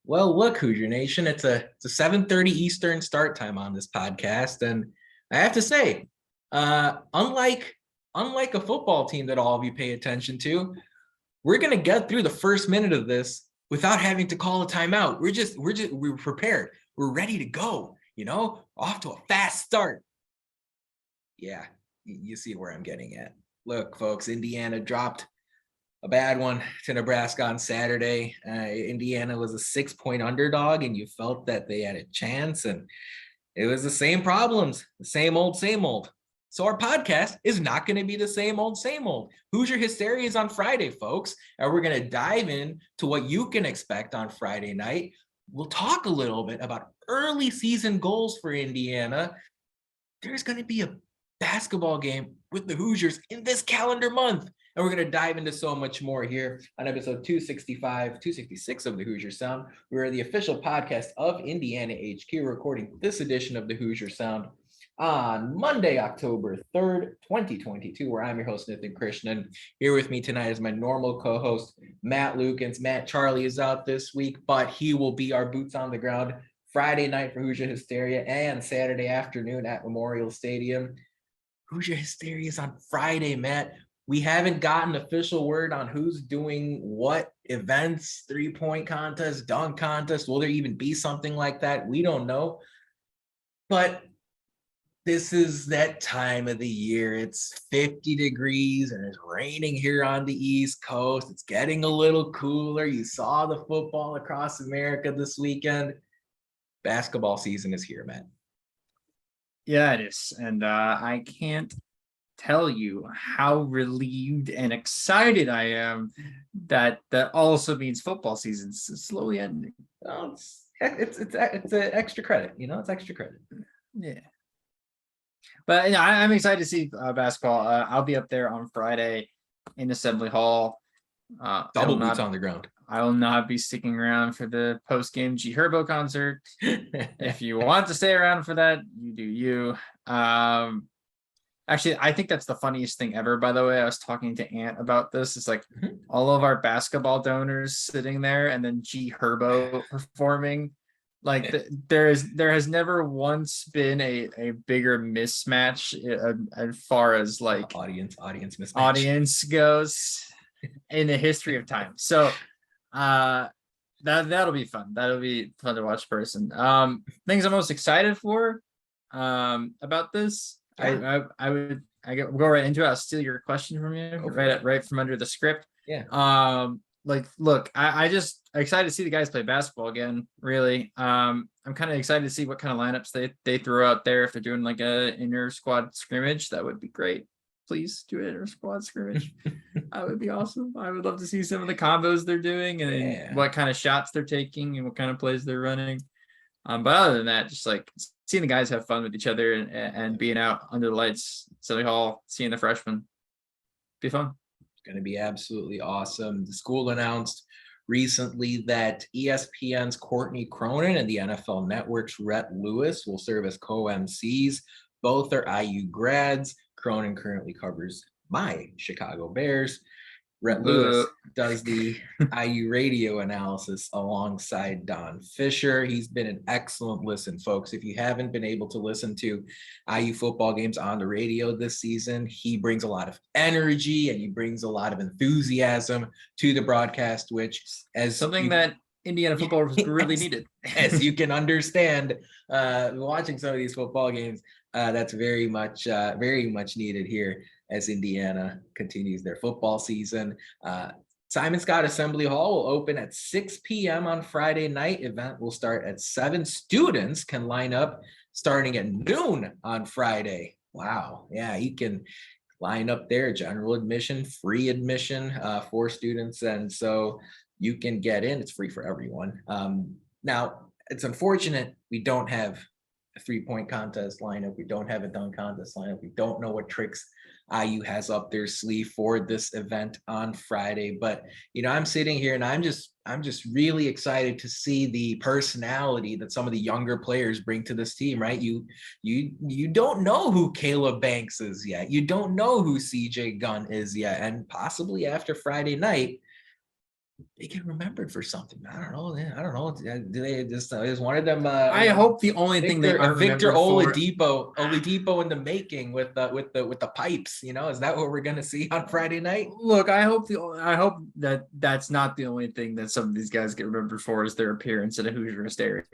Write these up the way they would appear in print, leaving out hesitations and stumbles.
Well, look, Hoosier Nation, it's a 7:30 Eastern start time on this podcast, and I have to say, unlike a football team that all of you pay attention to, we're gonna get through the first minute of this without having to call a timeout. We're prepared. We're ready to go. Off to a fast start. Yeah, you see where I'm getting at. Look, folks, Indiana dropped a bad one to Nebraska on Saturday. Indiana was a 6-point underdog, and you felt that they had a chance, and it was the same problems, the same old, same old. So our podcast is not going to be the same old, same old. Hoosier Hysteria is on Friday, folks, and we're going to dive in to what you can expect on Friday night. We'll talk a little bit about early season goals for Indiana. There's going to be a basketball game with the Hoosiers in this calendar month. And we're going to dive into so much more here on episode 266 of the Hoosier Sound. We're the official podcast of Indiana HQ, recording this edition of the Hoosier Sound on Monday, October 3rd, 2022, where I'm your host, Nathan Krishnan. Here with me tonight is my normal co-host, Matt Lucas. Matt Charlie is out this week, but he will be our boots on the ground Friday night for Hoosier Hysteria and Saturday afternoon at Memorial Stadium. Hoosier Hysteria is on Friday, Matt. We haven't gotten official word on who's doing what events, 3-point contest, dunk contest. Will there even be something like that? We don't know. But this is that time of the year. It's 50 degrees and it's raining here on the East Coast. It's getting a little cooler. You saw the football across America this weekend. Basketball season is here, man. Yeah, it is. And I can't tell you how relieved and excited I am that also means football season's slowly ending. Well, it's an extra credit, it's extra credit. Yeah. But I'm excited to see basketball. I'll be up there on Friday in Assembly Hall. Double boots on the ground. I will not be sticking around for the post-game G Herbo concert. If you want to stay around for that, you do you. Actually, I think that's the funniest thing ever, by the way. I was talking to Ant about this. It's like all of our basketball donors sitting there and then G Herbo performing. Like there has never once been a bigger mismatch as far as like audience mismatch. Audience goes in the history of time. So that'll be fun. That'll be fun to watch person. Things I'm most excited for about this. Yeah. I'll go right into it. I'll steal your question from you right from under the script. Yeah. Look, I just excited to see the guys play basketball again. Really, I'm kind of excited to see what kind of lineups they throw out there. If they're doing like a inter squad scrimmage, that would be great. Please do an inter squad scrimmage. That would be awesome. I would love to see some of the combos they're doing and what kind of shots they're taking and what kind of plays they're running. But other than that, just like seeing the guys have fun with each other and being out under the lights, Silly Hall, seeing the freshmen, be fun. It's going to be absolutely awesome. The school announced recently that ESPN's Courtney Cronin and the NFL Network's Rhett Lewis will serve as co-MCs. Both are IU grads. Cronin currently covers my Chicago Bears. Rhett Lewis does the IU radio analysis alongside Don Fisher. He's been an excellent listen, folks. If you haven't been able to listen to IU football games on the radio this season, he brings a lot of energy and he brings a lot of enthusiasm to the broadcast, which as something that Indiana football really needed. As you can understand, watching some of these football games, that's very much needed here as Indiana continues their football season. Simon Scott Assembly Hall will open at 6 p.m. on Friday night. Event will start at 7. Students can line up starting at noon on Friday. Wow. Yeah, you can line up there. General admission, free admission for students. And so you can get in. It's free for everyone. Now, it's unfortunate we don't have a 3-point contest lineup. We don't have a dunk contest lineup. We don't know what tricks IU has up their sleeve for this event on Friday. But, I'm sitting here and I'm just really excited to see the personality that some of the younger players bring to this team, right? You don't know who Caleb Banks is yet. You don't know who CJ Gunn is yet. And possibly after Friday night, they get remembered for something. I don't know. I don't know. Do they just is one of them? I hope the only thing they aren't Victor remembered for. Oladipo in the making with the pipes. Is that what we're gonna see on Friday night? Look, I hope that that's not the only thing that some of these guys get remembered for is their appearance at a Hoosier Hysteria.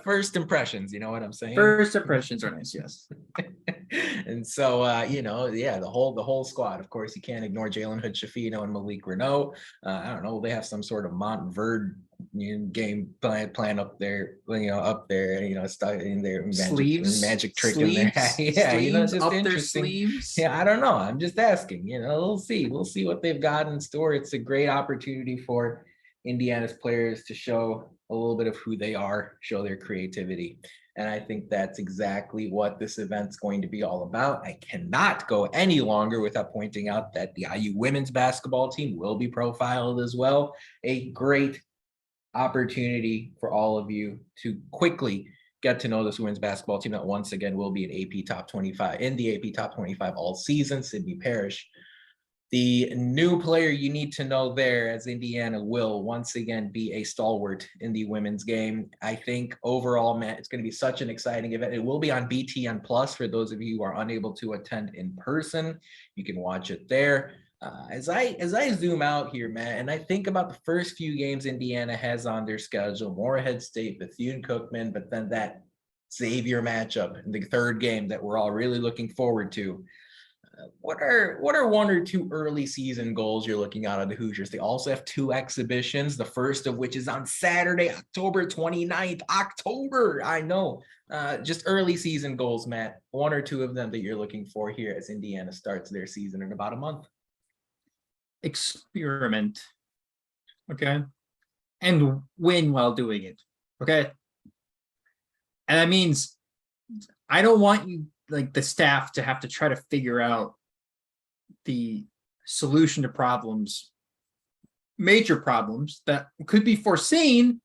First impressions. You know what I'm saying? First impressions are nice, yes. And so the whole squad. Of course, you can't ignore Jalen Hood-Shafino and Malik Renault. I don't know. They have some sort of Montverde game plan up there. Stuck in their magic trick in there. Just just up interesting. their sleeves. Yeah, I don't know. I'm just asking. We'll see. We'll see what they've got in store. It's a great opportunity for Indiana's players to show a little bit of who they are, show their creativity. And I think that's exactly what this event's going to be all about. I cannot go any longer without pointing out that the IU women's basketball team will be profiled as well. A great opportunity for all of you to quickly get to know this women's basketball team that once again will be an AP top 25 in the AP top 25 all season. Sydney Parrish, the new player you need to know there, as Indiana will once again be a stalwart in the women's game. I think overall, man, it's going to be such an exciting event. It will be on BTN Plus for those of you who are unable to attend in person. You can watch it there. As I zoom out here, man, and I think about the first few games Indiana has on their schedule: Morehead State, Bethune-Cookman, but then that Xavier matchup in the third game that we're all really looking forward to. What are one or two early season goals you're looking out of the Hoosiers? They also have two exhibitions, the first of which is on Saturday, October 29th. I know. Just early season goals, Matt. One or two of them that you're looking for here as Indiana starts their season in about a month. Experiment. Okay. And win while doing it. Okay. And that means I don't want you, like the staff, to have to try to figure out the solution to problems, major problems that could be foreseen,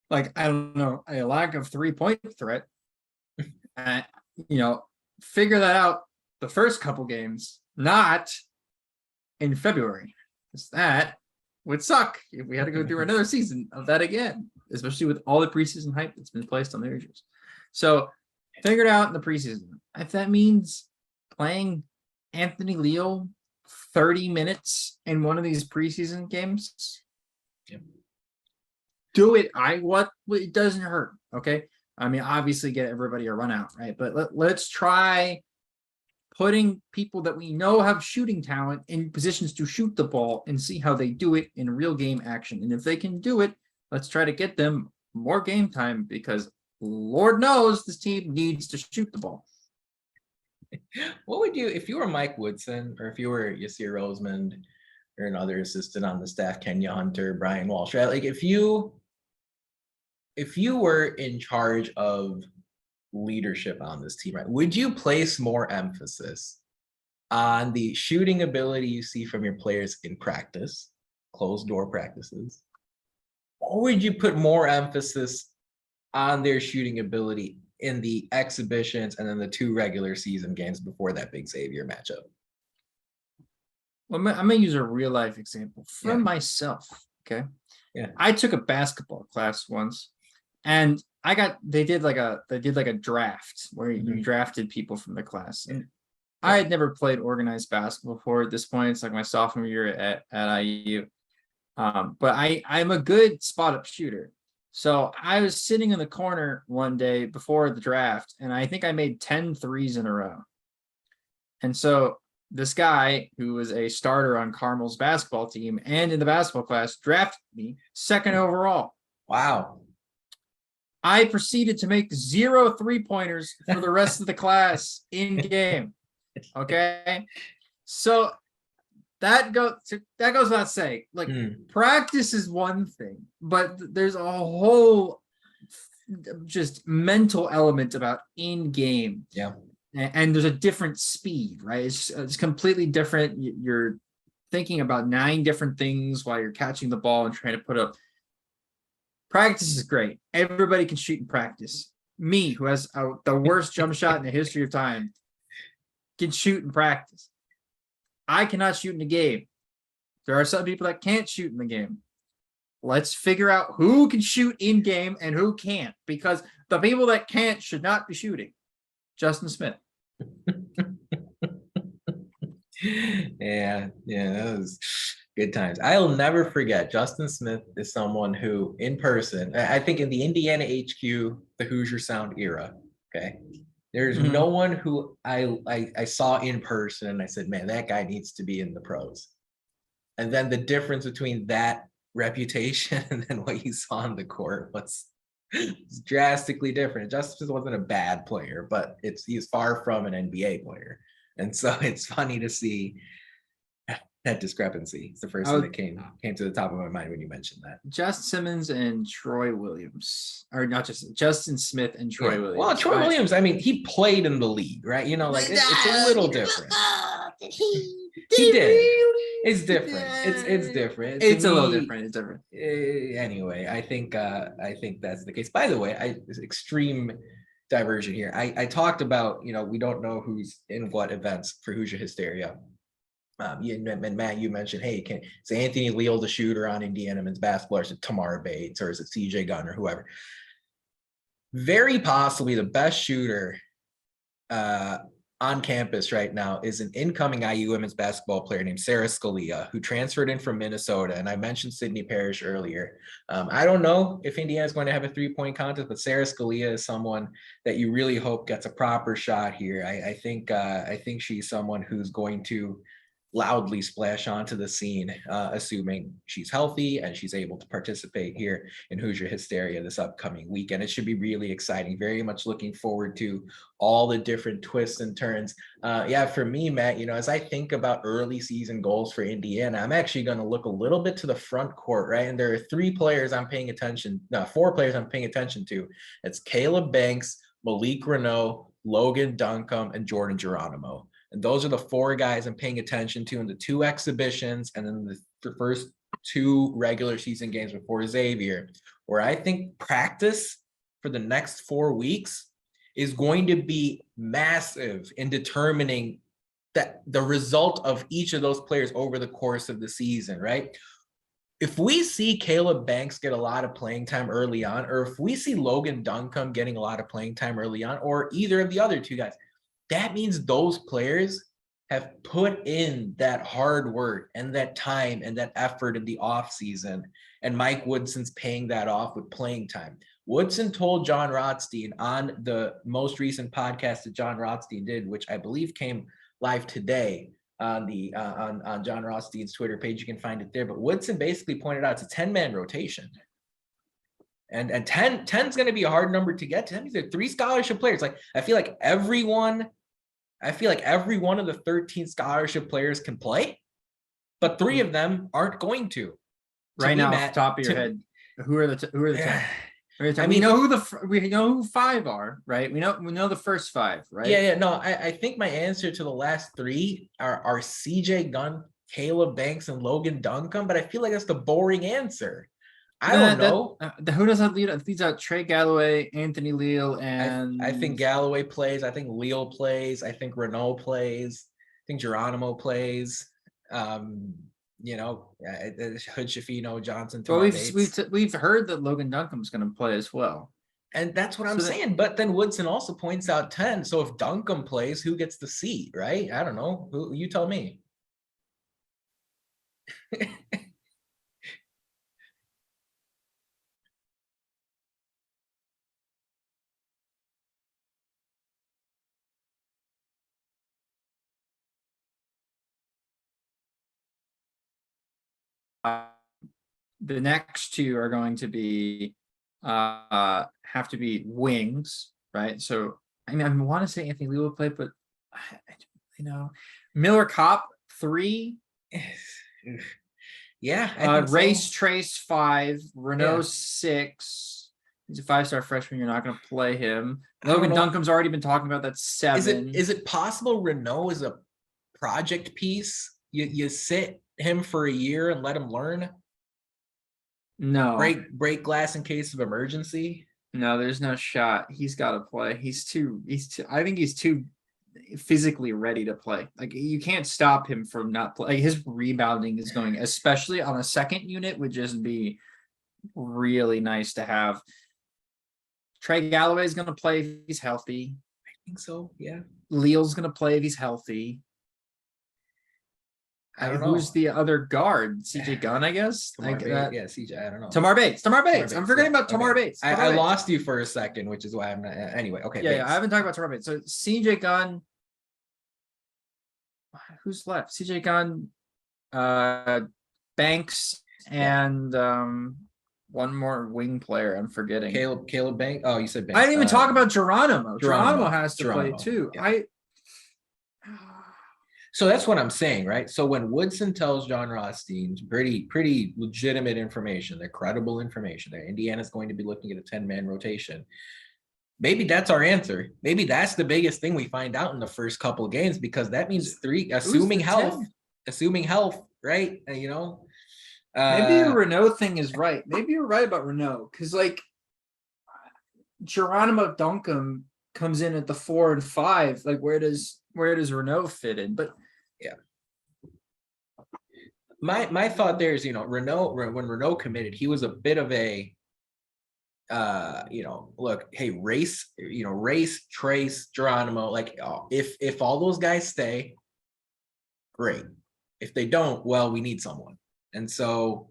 like, I don't know, a lack of 3-point threat. Figure that out the first couple games, not in February. Because that would suck if we had to go through another season of that again, especially with all the preseason hype that's been placed on the Hoosiers. So figure it out in the preseason. If that means playing Anthony Leal 30 minutes in one of these preseason games, do it. It doesn't hurt. Okay. I mean, obviously get everybody a run out, right? But let's try putting people that we know have shooting talent in positions to shoot the ball and see how they do it in real game action. And if they can do it, let's try to get them more game time, because Lord knows this team needs to shoot the ball. What would you, if you were Mike Woodson, or if you were Yasir Rosemond, or another assistant on the staff, Kenya Hunter, Brian Walsh, right? Like if you were in charge of leadership on this team, right, would you place more emphasis on the shooting ability you see from your players in practice, closed door practices, or would you put more emphasis on their shooting ability in the exhibitions and then the two regular season games before that big Xavier matchup? Well, I'm gonna use a real life example from myself. Okay. Yeah. I took a basketball class once, and they did like a draft where you drafted people from the class. And I had never played organized basketball before at this point. It's like my sophomore year at IU. But I'm a good spot up shooter. So I was sitting in the corner one day before the draft, and I think I made 10 threes in a row. And so this guy, who was a starter on Carmel's basketball team and in the basketball class, drafted me second overall. Wow. I proceeded to make 0 3-pointers for the rest of the class in game. Okay. So that goes without saying. Like, practice is one thing, but there's a whole just mental element about in game. Yeah. And there's a different speed, right? It's completely different. You're thinking about 9 different things while you're catching the ball and trying to put up. Practice is great. Everybody can shoot in practice. Me, who has the worst jump shot in the history of time, can shoot in practice. I cannot shoot in a game. There are some people that can't shoot in the game. Let's figure out who can shoot in game and who can't, because the people that can't should not be shooting. Justin Smith. Yeah, that was good times. I'll never forget. Justin Smith is someone who, in person, I think in the Indiana HQ, the Hoosier Sound era. Okay, there's no one who I saw in person and I said, man, that guy needs to be in the pros. And then the difference between that reputation and then what you saw on the court was drastically different. Justin wasn't a bad player, but he's far from an NBA player. And so it's funny to see that discrepancy. It's the first thing that came to the top of my mind when you mentioned that. Just Simmons and Troy Williams, or not just Justin Smith and Troy Williams. Well, Troy Williams, I mean, he played in the league, right? You know, like it's a little different. He did. It's different. It's different. It's a little different. It's different. Anyway, I think that's the case. By the way, extreme diversion here. I talked about, we don't know who's in what events for Hoosier Hysteria. And Matt, you mentioned, hey, is Anthony Leal the shooter on Indiana men's basketball, or is it Tamar Bates, or is it CJ Gunn, or whoever? Very possibly the best shooter on campus right now is an incoming IU women's basketball player named Sarah Scalia, who transferred in from Minnesota. And I mentioned Sydney Parrish earlier. I don't know if Indiana is going to have a 3-point contest, but Sarah Scalia is someone that you really hope gets a proper shot here. I think she's someone who's going to loudly splash onto the scene, assuming she's healthy and she's able to participate here in Hoosier Hysteria this upcoming weekend. It should be really exciting. Very much looking forward to all the different twists and turns. For me, Matt, as I think about early season goals for Indiana, I'm actually going to look a little bit to the front court, right? And there are 4 players I'm paying attention to. It's Caleb Banks, Malik Renault, Logan Duncombe, and Jordan Geronimo. And those are the 4 guys I'm paying attention to in the 2 exhibitions and then the first 2 regular season games before Xavier, where I think practice for the next 4 weeks is going to be massive in determining that the result of each of those players over the course of the season, right? If we see Caleb Banks get a lot of playing time early on, or if we see Logan Duncombe getting a lot of playing time early on, or either of the other 2 guys, that means those players have put in that hard work and that time and that effort in the offseason. And Mike Woodson's paying that off with playing time. Woodson told Jon Rothstein on the most recent podcast that Jon Rothstein did, which I believe came live today on on Jon Rothstein's Twitter page. You can find it there. But Woodson basically pointed out it's a 10-man rotation. And 10 is going to be a hard number to get to. These are 3 scholarship players. Like, I feel like every one of the 13 scholarship players can play, but 3 of them aren't going to. Right now, off the top of your head, who are the 10? I mean, we know who 5 are, right? We know the first 5, right? Yeah. No, I think my answer to the last 3 are CJ Gunn, Caleb Banks, and Logan Duncombe, but I feel like that's the boring answer. I don't know. Who does that lead? It leads out Trey Galloway, Anthony Leal, and I think Galloway plays. I think Leal plays. I think Renault plays. I think Geronimo plays. Hood Shafino, Johnson. Well, we've heard that Logan Duncombe's going to play as well, and that's what I'm saying. But then Woodson also points out 10. So if Duncombe plays, who gets the seat? Right? I don't know. Who you tell me. The next 2 are going to be have to be wings, right? So I mean, I want to say Anthony Lee will play, but Miller Kopp 3. Yeah. Race Trace 5, Renault 6. He's a 5-star freshman. You're not going to play him. Logan Duncombe's already been talking about that 7. Is it possible Renault is a project piece? You sit him for a year and let him learn? No. Break glass in case of emergency? No, there's no shot. He's got to play. I think he's too physically ready to play. Like you can't stop him from not play. His rebounding is going, especially on a second unit, would just be really nice to have. Trey Galloway is going to play if he's healthy. I think so. Yeah. Leal's going to play if he's healthy. I don't Who's know. the other guard? CJ Gunn, I guess. Tamar Like Bates. that. Yeah, CJ. I don't know. Tamar Bates. Tamar Bates. I'm forgetting yeah, about Tamar okay. Bates. I Tamar Bates. lost you for a second, which is why I'm not. Anyway, okay. Yeah, Bates. I haven't talked about Tamar Bates. So CJ Gunn. Who's left? CJ Gunn, Banks, and one more wing player. I'm forgetting. Caleb Banks. Oh, you said Banks. I didn't even talk about Geronimo. Geronimo has to play too. Yeah. So that's what I'm saying, right? So when Woodson tells Jon Rothstein, pretty legitimate information, they're credible information, that Indiana's going to be looking at a 10-man rotation. Maybe that's our answer. Maybe that's the biggest thing we find out in the first couple of games, because that means assuming health, right? You know, maybe your Renault thing is right. Maybe you're right about Renault, because like Geronimo Duncombe comes in at the 4 and 5. Like where does Renault fit in? But yeah, my thought there is, you know, Renault, when Renault committed, he was a bit of a you know, look, hey, race, Trace, Geronimo, like if all those guys stay, great. If they don't, well, we need someone. And so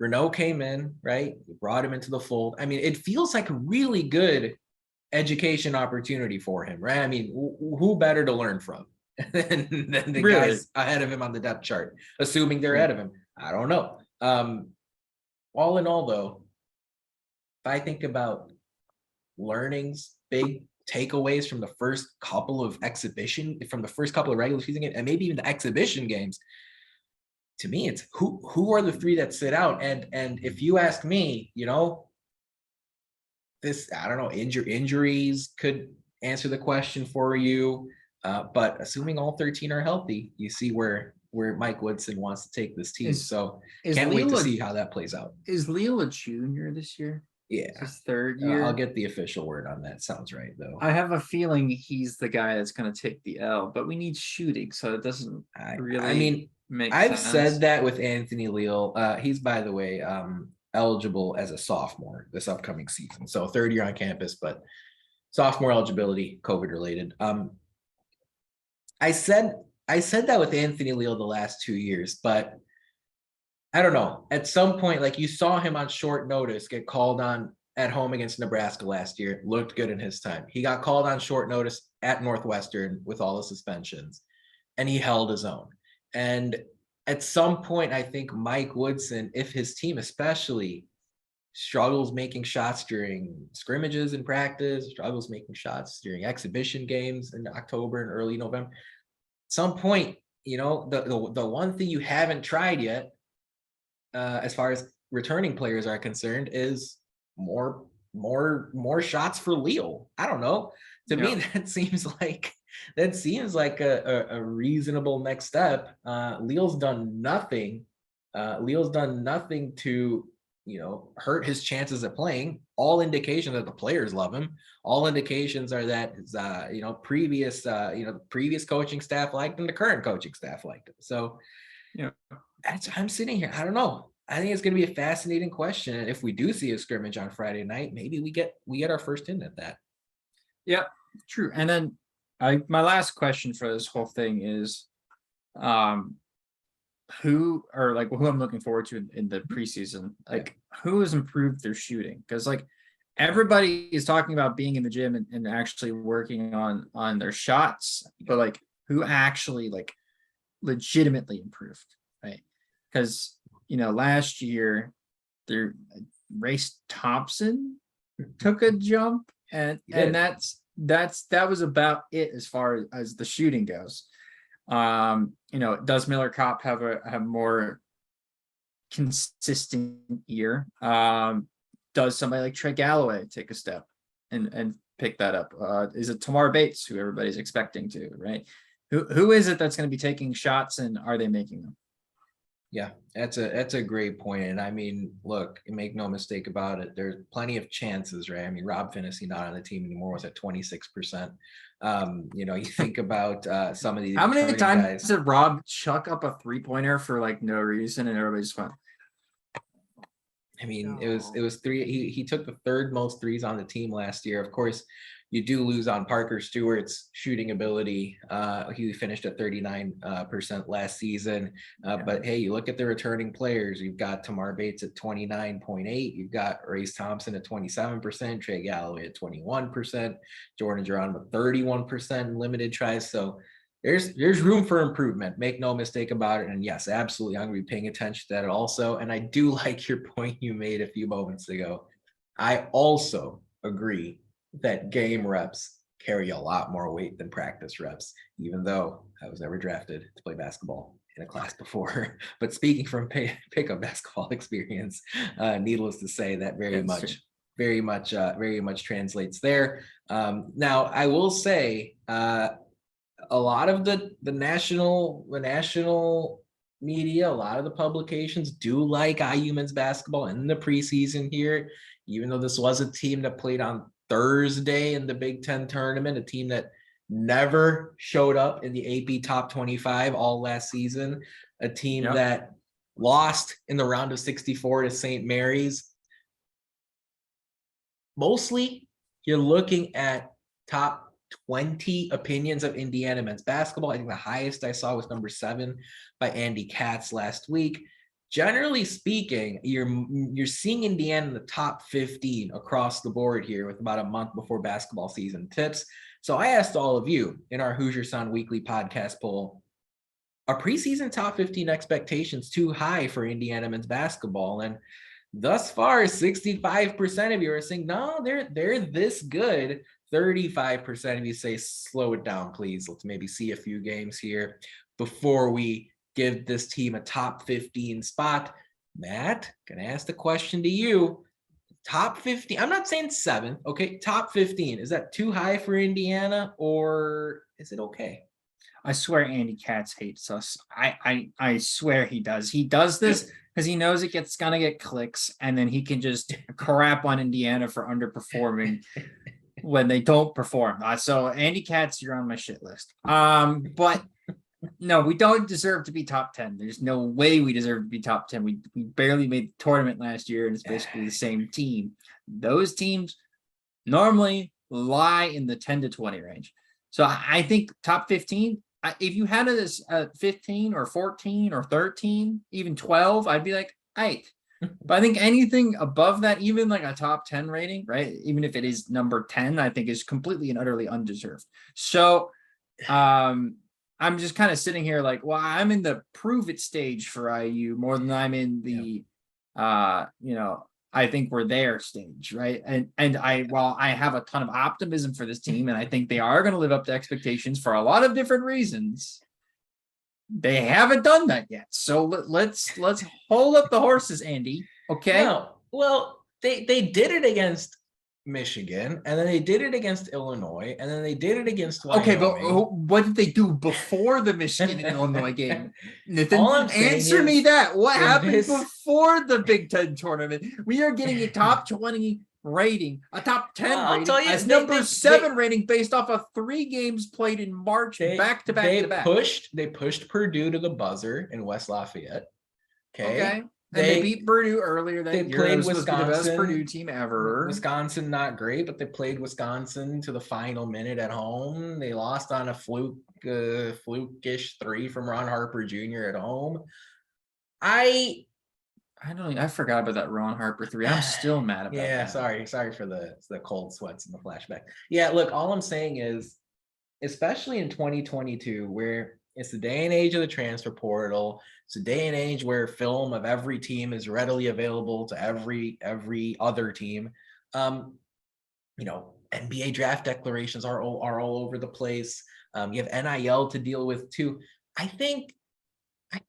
Renault came in, right? Brought him into the fold. I mean, it feels like a really good education opportunity for him, right? I mean, who better to learn from than the guys ahead of him on the depth chart, assuming they're ahead of him. I don't know. All in all, though, if I think about learnings, big takeaways from the first couple of regular season games, and maybe even the exhibition games, to me, it's who are the three that sit out? And if you ask me, you know, this, I don't know, injuries could answer the question for you. But assuming all 13 are healthy, you see where Mike Woodson wants to take this team. So can't wait to see how that plays out. Is Leal a junior this year? Yeah. It's his third year. I'll get the official word on that. Sounds right, though. I have a feeling he's the guy that's going to take the L, but we need shooting, so it doesn't really. I mean, I've said that with Anthony Leal. He's, by the way, eligible as a sophomore this upcoming season. So third year on campus, but sophomore eligibility, COVID related. I said that with Anthony Leal the last 2 years, but I don't know. At some point, like you saw him on short notice get called on at home against Nebraska last year, looked good in his time. He got called on short notice at Northwestern with all the suspensions, and he held his own. And at some point, I think Mike Woodson, if his team especially struggles making shots during scrimmages in practice, struggles making shots during exhibition games in October and early November, at some point, you know, the one thing you haven't tried yet, as far as returning players are concerned, is more shots for Leal. I don't know. To me, that seems like a reasonable next step. Leal's done nothing. Leal's done nothing to, you know, hurt his chances of playing. All indications that the players love him. All indications are that his, previous coaching staff liked him. The current coaching staff liked him. So, yeah, I'm sitting here. I don't know. I think it's going to be a fascinating question. And if we do see a scrimmage on Friday night, maybe we get our first in at that. Yeah, true. And then my last question for this whole thing is, who I'm looking forward to in the preseason, like who has improved their shooting? Because like everybody is talking about being in the gym and actually working on their shots, but like who actually like legitimately improved, right? Because you know, last year Race Thompson took a jump, and that was about it as far as the shooting goes. You know, does Miller Kopp have a more consistent year? Does somebody like Trey Galloway take a step and pick that up? Is it Tamar Bates, who everybody's expecting to, right? Who is it that's going to be taking shots, and are they making them? Yeah, that's a great point. And I mean, look, make no mistake about it. There's plenty of chances, right? I mean, Rob Finney not on the team anymore was at 26%. You think about some of the How many returning times guys. did Rob chuck up a 3-pointer for like no reason and everybody just went, I mean, it was three. He took the third most threes on the team last year. Of course, you do lose on Parker Stewart's shooting ability. He finished at 39% last season. But hey, you look at the returning players. You've got Tamar Bates at 29.8. You've got Race Thompson at 27%. Trey Galloway at 21%. Jordan Geronimo 31% in limited tries. So there's room for improvement. Make no mistake about it. And yes, absolutely, I'm going to be paying attention to that also. And I do like your point you made a few moments ago. I also agree that game reps carry a lot more weight than practice reps, even though I was never drafted to play basketball in a class before. But speaking from pickup basketball experience, needless to say, that very much translates there. Now, I will say, a lot of the national media, a lot of the publications do like IU men's basketball in the preseason here, even though this was a team that played on Thursday in the Big Ten tournament, a team that never showed up in the AP top 25 all last season, a team that lost in the round of 64 to St. Mary's. Mostly, you're looking at top 20 opinions of Indiana men's basketball. I think the highest I saw was number 7 by Andy Katz last week. Generally speaking, you're seeing Indiana in the top 15 across the board here with about a month before basketball season tips. So I asked all of you in our Hoosier Sound Weekly podcast poll, are preseason top 15 expectations too high for Indiana men's basketball? And thus far, 65% of you are saying, no, they're this good. 35% of you say, slow it down, please. Let's maybe see a few games here before we give this team a top 15 spot. Matt, gonna ask the question to you. Top 15, I'm not saying 7, okay? Top 15, is that too high for Indiana or is it okay? I swear Andy Katz hates us. I swear he does. He does this because he knows it's gonna get clicks, and then he can just crap on Indiana for underperforming when they don't perform. So Andy Katz, you're on my shit list. But no, we don't deserve to be top 10. There's no way we deserve to be top 10. We barely made the tournament last year, and it's basically the same team. Those teams normally lie in the 10 to 20 range. So I think top 15, if you had it as 15 or 14 or 13, even 12, I'd be like, hey. But I think anything above that, even like a top 10 rating, right? Even if it is number 10, I think is completely and utterly undeserved. So I'm just kind of sitting here like, well, I'm in the prove it stage for IU more than I'm in the I think we're there stage, right? And while I have a ton of optimism for this team, and I think they are going to live up to expectations for a lot of different reasons, they haven't done that yet. So let's hold up the horses, Andy. Okay. No, well, they did it against Michigan, and then they did it against Illinois, and then they did it against Wyoming. Okay, but what did they do before the Michigan and Illinois game? Nathan, all I'm saying answer me that. What happened this... before the Big Ten tournament? We are getting a top 20 rating, a top 10 rating, as number 7 rating based off of 3 games played in March, back to back to back. They pushed Purdue to the buzzer in West Lafayette. Okay. And they beat Purdue earlier that year. They played Wisconsin, the best Purdue team ever. Wisconsin, not great, but they played Wisconsin to the final minute at home. They lost on a flukish 3 from Ron Harper Jr. at home. I forgot about that Ron Harper 3. I'm still mad about that. Yeah, sorry for the cold sweats and the flashback. Yeah, look, all I'm saying is, especially in 2022, where it's the day and age of the transfer portal, it's a day and age where film of every team is readily available to every other team. NBA draft declarations are all over the place. You have NIL to deal with too. I think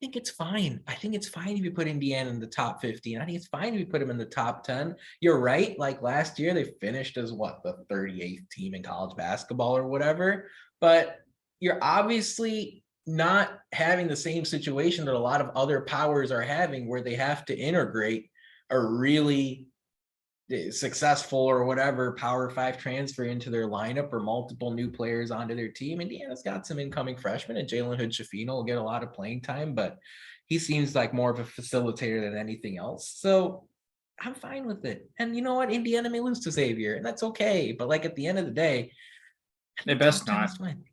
it's fine. I think it's fine if you put Indiana in the top 15. I think it's fine if you put them in the top 10. You're right. Like last year, they finished as the 38th team in college basketball or whatever. But you're obviously not having the same situation that a lot of other powers are having, where they have to integrate a really successful or whatever Power 5 transfer into their lineup, or multiple new players onto their team. Indiana's got some incoming freshmen, and Jaylin Lucas will get a lot of playing time, but he seems like more of a facilitator than anything else. So I'm fine with it. And you know what? Indiana may lose to Xavier, and that's okay. But like at the end of the day, They best not. win.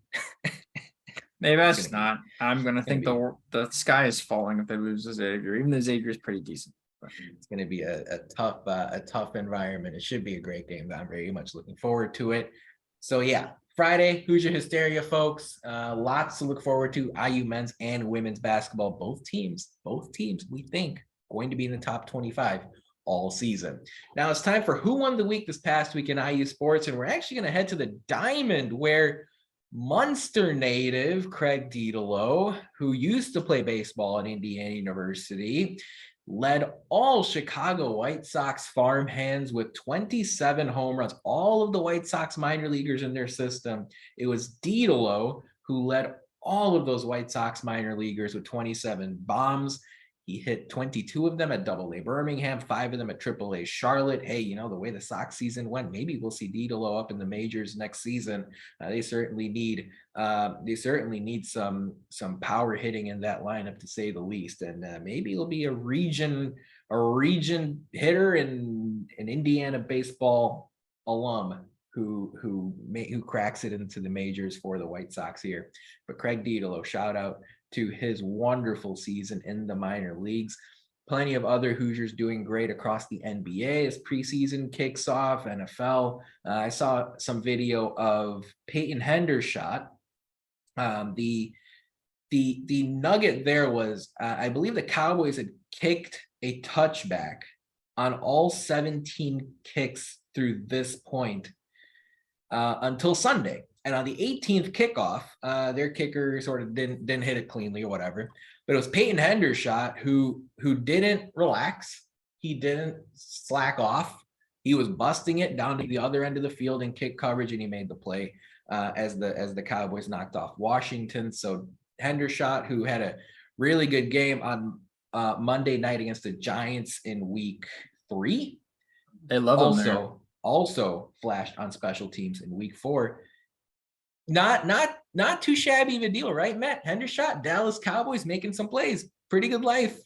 They best not. I'm gonna think be. the sky is falling if they lose to Xavier. Even though Xavier is pretty decent. It's going to be a tough environment. It should be a great game. I'm very much looking forward to it. So yeah, Friday, Hoosier Hysteria, folks. Lots to look forward to. IU men's and women's basketball. Both teams, we think, going to be in the top 25 all season. Now it's time for Who Won the Week this past week in IU sports, and we're actually going to head to the Diamond, where Munster native Craig Dedelo, who used to play baseball at Indiana University, led all Chicago White Sox farmhands with 27 home runs, all of the White Sox minor leaguers in their system. It was Dedelo who led all of those White Sox minor leaguers with 27 bombs. He hit 22 of them at AA Birmingham, 5 of them at AAA Charlotte. Hey, you know, the way the Sox season went, maybe we'll see Dedelo up in the majors next season. They certainly need some power hitting in that lineup, to say the least. And maybe it'll be a region hitter and an Indiana baseball alum who cracks it into the majors for the White Sox here. But Craig Dedelo, shout out to his wonderful season in the minor leagues. Plenty of other Hoosiers doing great across the NBA as preseason kicks off. NFL. I saw some video of Peyton Hendershot. The nugget there was, I believe the Cowboys had kicked a touchback on all 17 kicks through this point until Sunday. And on the 18th kickoff, their kicker sort of didn't hit it cleanly or whatever. But it was Peyton Hendershot who didn't relax. He didn't slack off. He was busting it down to the other end of the field in kick coverage, and he made the play as the Cowboys knocked off Washington. So Hendershot, who had a really good game on Monday night against the Giants in week 3. They love him there. Also flashed on special teams in week 4. Not too shabby of a deal, right, Matt? Hendershot, Dallas Cowboys making some plays. Pretty good life.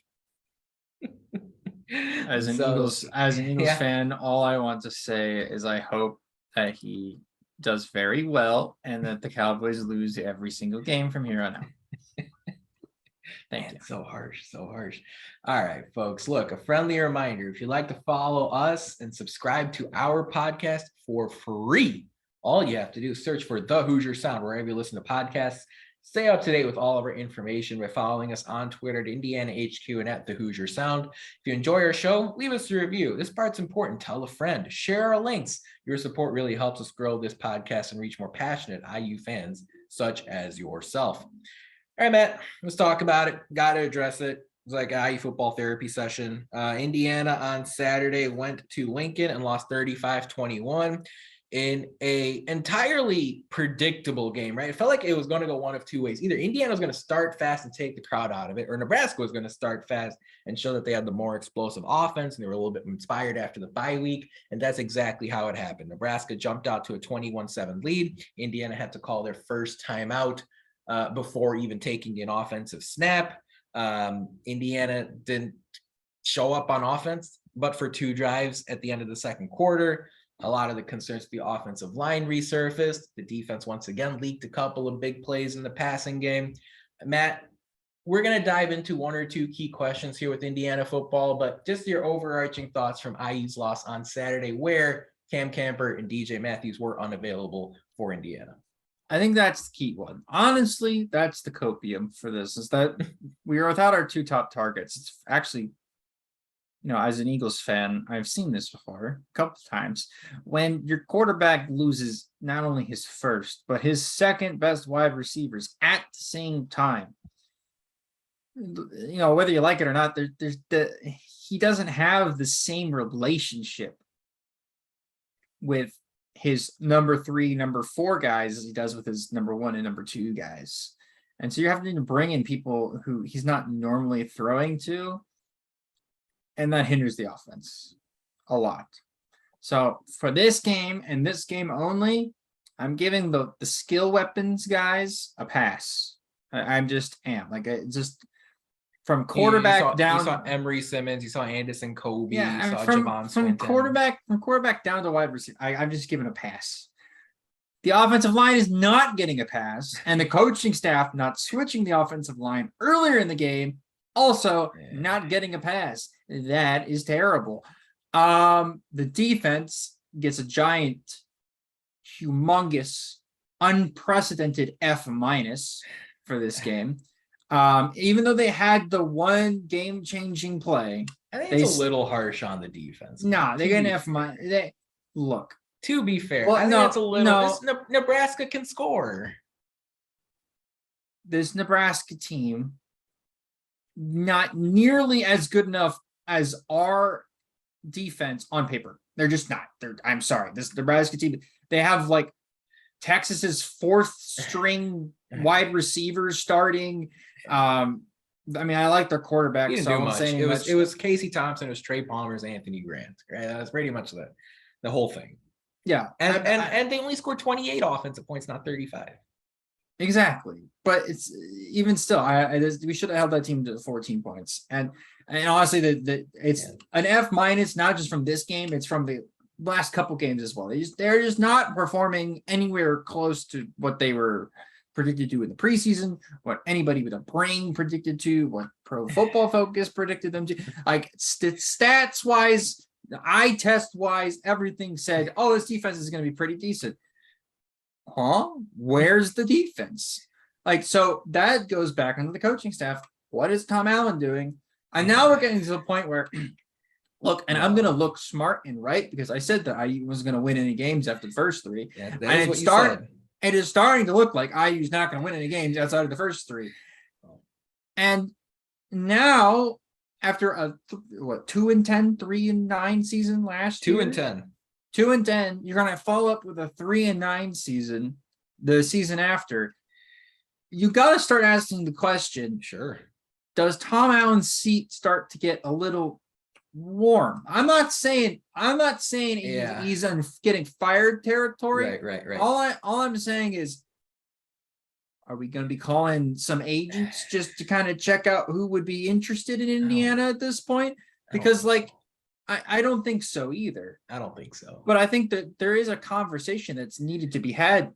As an Eagles fan, all I want to say is I hope that he does very well and that the Cowboys lose every single game from here on out. Thank you. So harsh. All right, folks. Look, a friendly reminder, if you'd like to follow us and subscribe to our podcast for free, all you have to do is search for The Hoosier Sound wherever you listen to podcasts. Stay up to date with all of our information by following us on Twitter at Indiana HQ and at The Hoosier Sound. If you enjoy our show, leave us a review. This part's important. Tell a friend. Share our links. Your support really helps us grow this podcast and reach more passionate IU fans such as yourself. All right, Matt, let's talk about it. Got to address it. It was like an IU football therapy session. Indiana on Saturday went to Lincoln and lost 35-21. In a entirely predictable game, right? It felt like it was going to go one of two ways. Either Indiana was going to start fast and take the crowd out of it, or Nebraska was going to start fast and show that they had the more explosive offense and they were a little bit inspired after the bye week. And that's exactly how it happened. Nebraska jumped out to a 21-7 lead. Indiana had to call their first timeout before even taking an offensive snap. Indiana didn't show up on offense, but for 2 drives at the end of the second quarter. A lot of the concerns with the offensive line resurfaced. The defense once again leaked a couple of big plays in the passing game. Matt, we're going to dive into 1 or 2 key questions here with Indiana football, but just your overarching thoughts from IU's loss on Saturday, where Cam Camper and DJ Matthews were unavailable for Indiana. I think that's the key one. Honestly, that's the copium for this, is that we are without our 2 top targets. It's actually, you know, as an Eagles fan, I've seen this before a couple of times. When your quarterback loses not only his first, but his second best wide receivers at the same time, you know, whether you like it or not, he doesn't have the same relationship with his number 3, number 4 guys as he does with his number 1 and number 2 guys. And so you're having to bring in people who he's not normally throwing to. And that hinders the offense a lot. So for this game and this game only, I'm giving the skill weapons guys a pass. I'm just like just from quarterback down. You saw Emery Simmons, you saw Anderson Kobe, Yeah, you saw from Javon Swinton. quarterback down to wide receiver. I'm just giving a pass. The offensive line is not getting a pass, and the coaching staff not switching the offensive line earlier in the game, also not getting a pass. That is terrible. The defense gets a giant, humongous, unprecedented F- for this game. Even though they had the one game-changing play, I think it's a little harsh on the defense. No, they're gonna F-. Look. To be fair, Well, I think no, that's a little. no. Nebraska can score. This Nebraska team, not nearly as good enough as our defense on paper. They're just not. I'm sorry. This Nebraska team, they have like Texas's fourth string wide receivers starting. I mean, I like their quarterback. He didn't so do I'm much. saying It was Casey Thompson, it was Trey Palmer's Anthony Grant. Right, that was pretty much the whole thing. Yeah, and they only scored 28 offensive points, not 35. Exactly, but it's even still. We should have held that team to 14 points, and honestly, it's an F-, not just from this game; it's from the last couple games as well. They're just not performing anywhere close to what they were predicted to in the preseason, what anybody with a brain predicted to, what Pro Football Focus predicted them to. Like stats wise. The eye test wise, everything said, oh, this defense is going to be pretty decent. Huh? Where's the defense? Like, so that goes back into the coaching staff. What is Tom Allen doing? And now we're getting to the point where, look, and I'm going to look smart and right because I said that IU was going to win any games after the first three. Yeah, and it is starting to look like IU's not going to win any games outside of the first three. And now, after a 2-10, 3-9 season last year, 2-10, 2-10, you're gonna follow up with a 3-9 season the season after. You got to start asking the question: sure, does Tom Allen's seat start to get a little warm? I'm not saying he's on getting fired territory. Right. All I'm saying is, are we going to be calling some agents just to kind of check out who would be interested in Indiana at this point? Because I don't think so either. I don't think so. But I think that there is a conversation that's needed to be had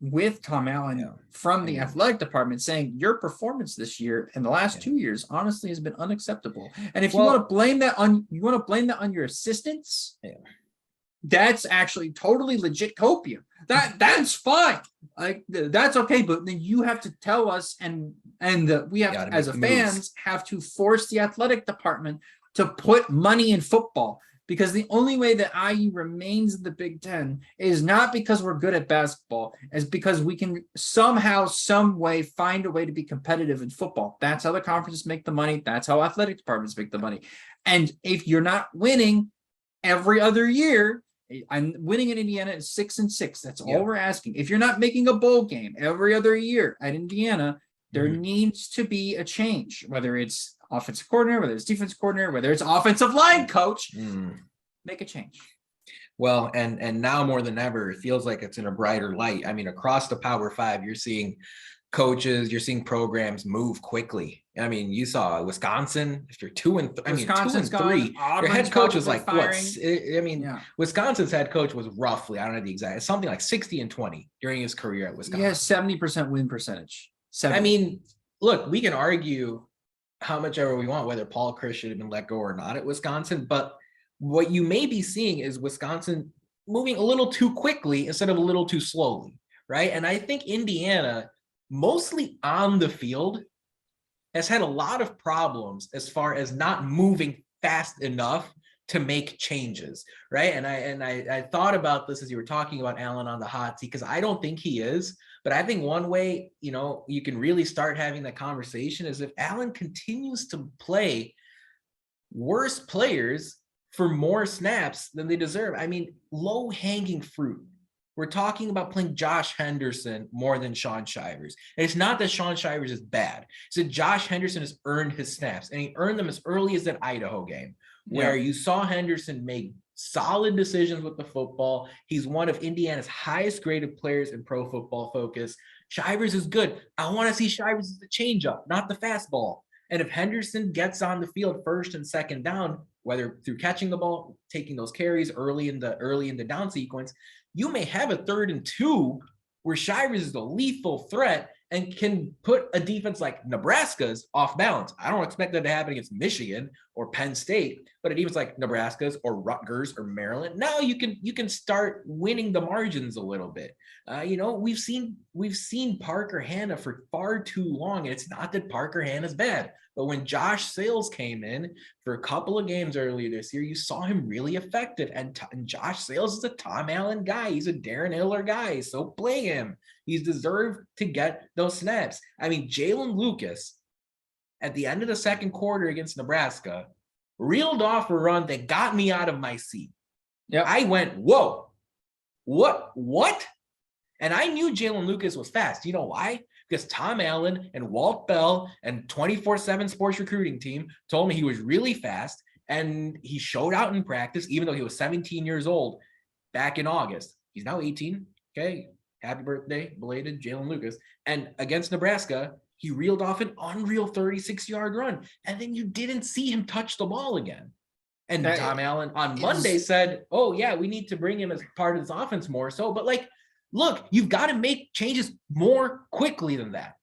with Tom Allen from the athletic department saying your performance this year and the last 2 years honestly has been unacceptable. And if you want to blame that on your assistants, that's actually totally legit copium. That's fine. Like that's okay, but then you have to tell us and we have to, as a fans have to force the athletic department to put money in football, because the only way that IU remains in the Big Ten is not because we're good at basketball, is because we can somehow, some way find a way to be competitive in football. That's how the conferences make the money. That's how athletic departments make the money. And if you're not winning every other year, I'm winning in Indiana is 6-6. That's all we're asking. If you're not making a bowl game every other year at Indiana, there needs to be a change, whether it's offensive coordinator, whether it's defensive coordinator, whether it's offensive line coach, make a change. Well, and now more than ever, it feels like it's in a brighter light. I mean, across the Power Five, you're seeing coaches, you're seeing programs move quickly. I mean, you saw Wisconsin. If you're 2-3, your head coach was like, Wisconsin's head coach was roughly, I don't know the exact, something like 60-20 during his career at Wisconsin. He has 70% win percentage. 70. I mean, look, we can argue how much ever we want whether Paul Chryst should have been let go or not at Wisconsin, but what you may be seeing is Wisconsin moving a little too quickly instead of a little too slowly, right? And I think Indiana, mostly on the field, has had a lot of problems as far as not moving fast enough to make changes, right? And I thought about this as you were talking about Allen on the hot seat, because I don't think he is, but I think one way, you can really start having that conversation is if Allen continues to play worse players for more snaps than they deserve. I mean, low-hanging fruit We're talking about playing Josh Henderson more than Shaun Shivers. And it's not that Shaun Shivers is bad. It's that Josh Henderson has earned his snaps, and he earned them as early as that Idaho game, where you saw Henderson make solid decisions with the football. He's one of Indiana's highest graded players in Pro Football Focus. Shivers is good. I want to see Shivers as the changeup, not the fastball. And if Henderson gets on the field first and second down, whether through catching the ball, taking those carries early in the down sequence, you may have a 3rd and 2 where Shivers is a lethal threat and can put a defense like Nebraska's off balance. I don't expect that to happen against Michigan or Penn State, but a defense like Nebraska's or Rutgers or Maryland, now you can start winning the margins a little bit. We've seen Parker Hanna for far too long, and it's not that Parker Hanna's bad. But when Josh Sales came in for a couple of games earlier this year, you saw him really effective. And Josh Sales is a Tom Allen guy. He's a Darren Hiller guy. So play him. He's deserved to get those snaps. I mean, Jaylin Lucas, at the end of the second quarter against Nebraska, reeled off a run that got me out of my seat. Yep. I went, whoa, what? And I knew Jaylin Lucas was fast. You know why? Because Tom Allen and Walt Bell and 24/7 Sports Recruiting Team told me he was really fast, and he showed out in practice, even though he was 17 years old back in August. He's now 18. Okay. Happy birthday, belated, Jaylin Lucas. And against Nebraska, he reeled off an unreal 36-yard run. And then you didn't see him touch the ball again. And Tom Allen on Monday said, oh, yeah, we need to bring him as part of this offense more so. But look, you've got to make changes more quickly than that.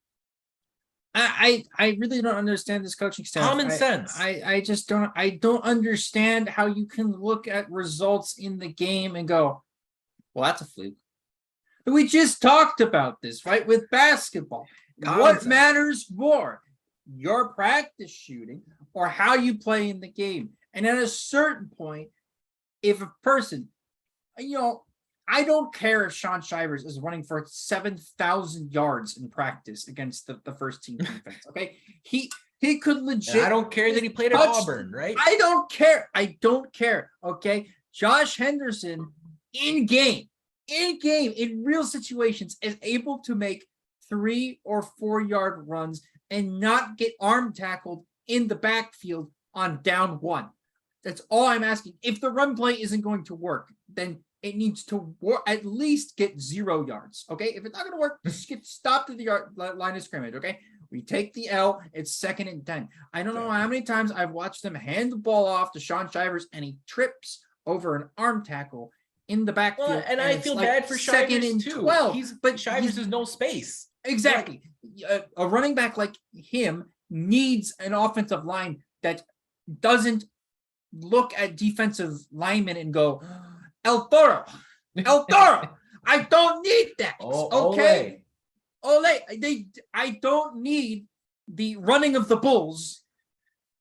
I really don't understand this coaching staff. Common sense. I just don't understand how you can look at results in the game and go, well, that's a fluke. But we just talked about this, right? With basketball. What matters more? Your practice shooting or how you play in the game? And at a certain point, if a person, I don't care if Shaun Shivers is running for 7,000 yards in practice against the first team defense. Okay. He could legit. And I don't care that he played at Auburn, right? I don't care. Okay. Josh Henderson in real situations is able to make 3 or 4 yard runs and not get arm tackled in the backfield on down 1. That's all I'm asking. If the run play isn't going to work, then it needs to at least get 0 yards. Okay. If it's not going to work, just get stopped at the line of scrimmage. Okay. We take the L. It's 2nd and 10. I don't know how many times I've watched them hand the ball off to Shaun Shivers and he trips over an arm tackle in the backfield. Well, and I feel bad for Shivers too. 12. But Shivers has no space. Exactly. A running back like him needs an offensive line that doesn't look at defensive linemen and go, El Toro, I don't need that. Okay. I don't need the running of the bulls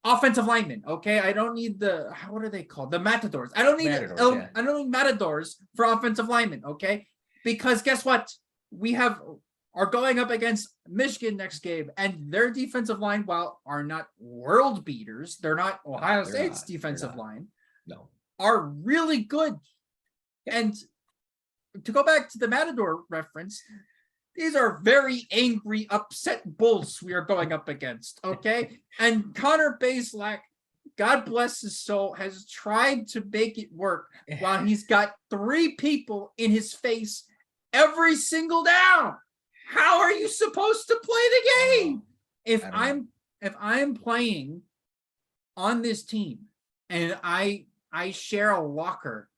offensive linemen. Okay. I don't need what are they called? The matadors. I don't need I don't need matadors for offensive linemen. Okay. Because guess what? We are going up against Michigan next game, and their defensive line, while are not world beaters, they're not Ohio State's defensive line. No. Are really good. And to go back to the Matador reference, these are very angry, upset bulls we are going up against, okay? And Connor Bazelak, God bless his soul, has tried to make it work while he's got 3 people in his face every single down. How are you supposed to play the game? If I'm playing on this team and I share a locker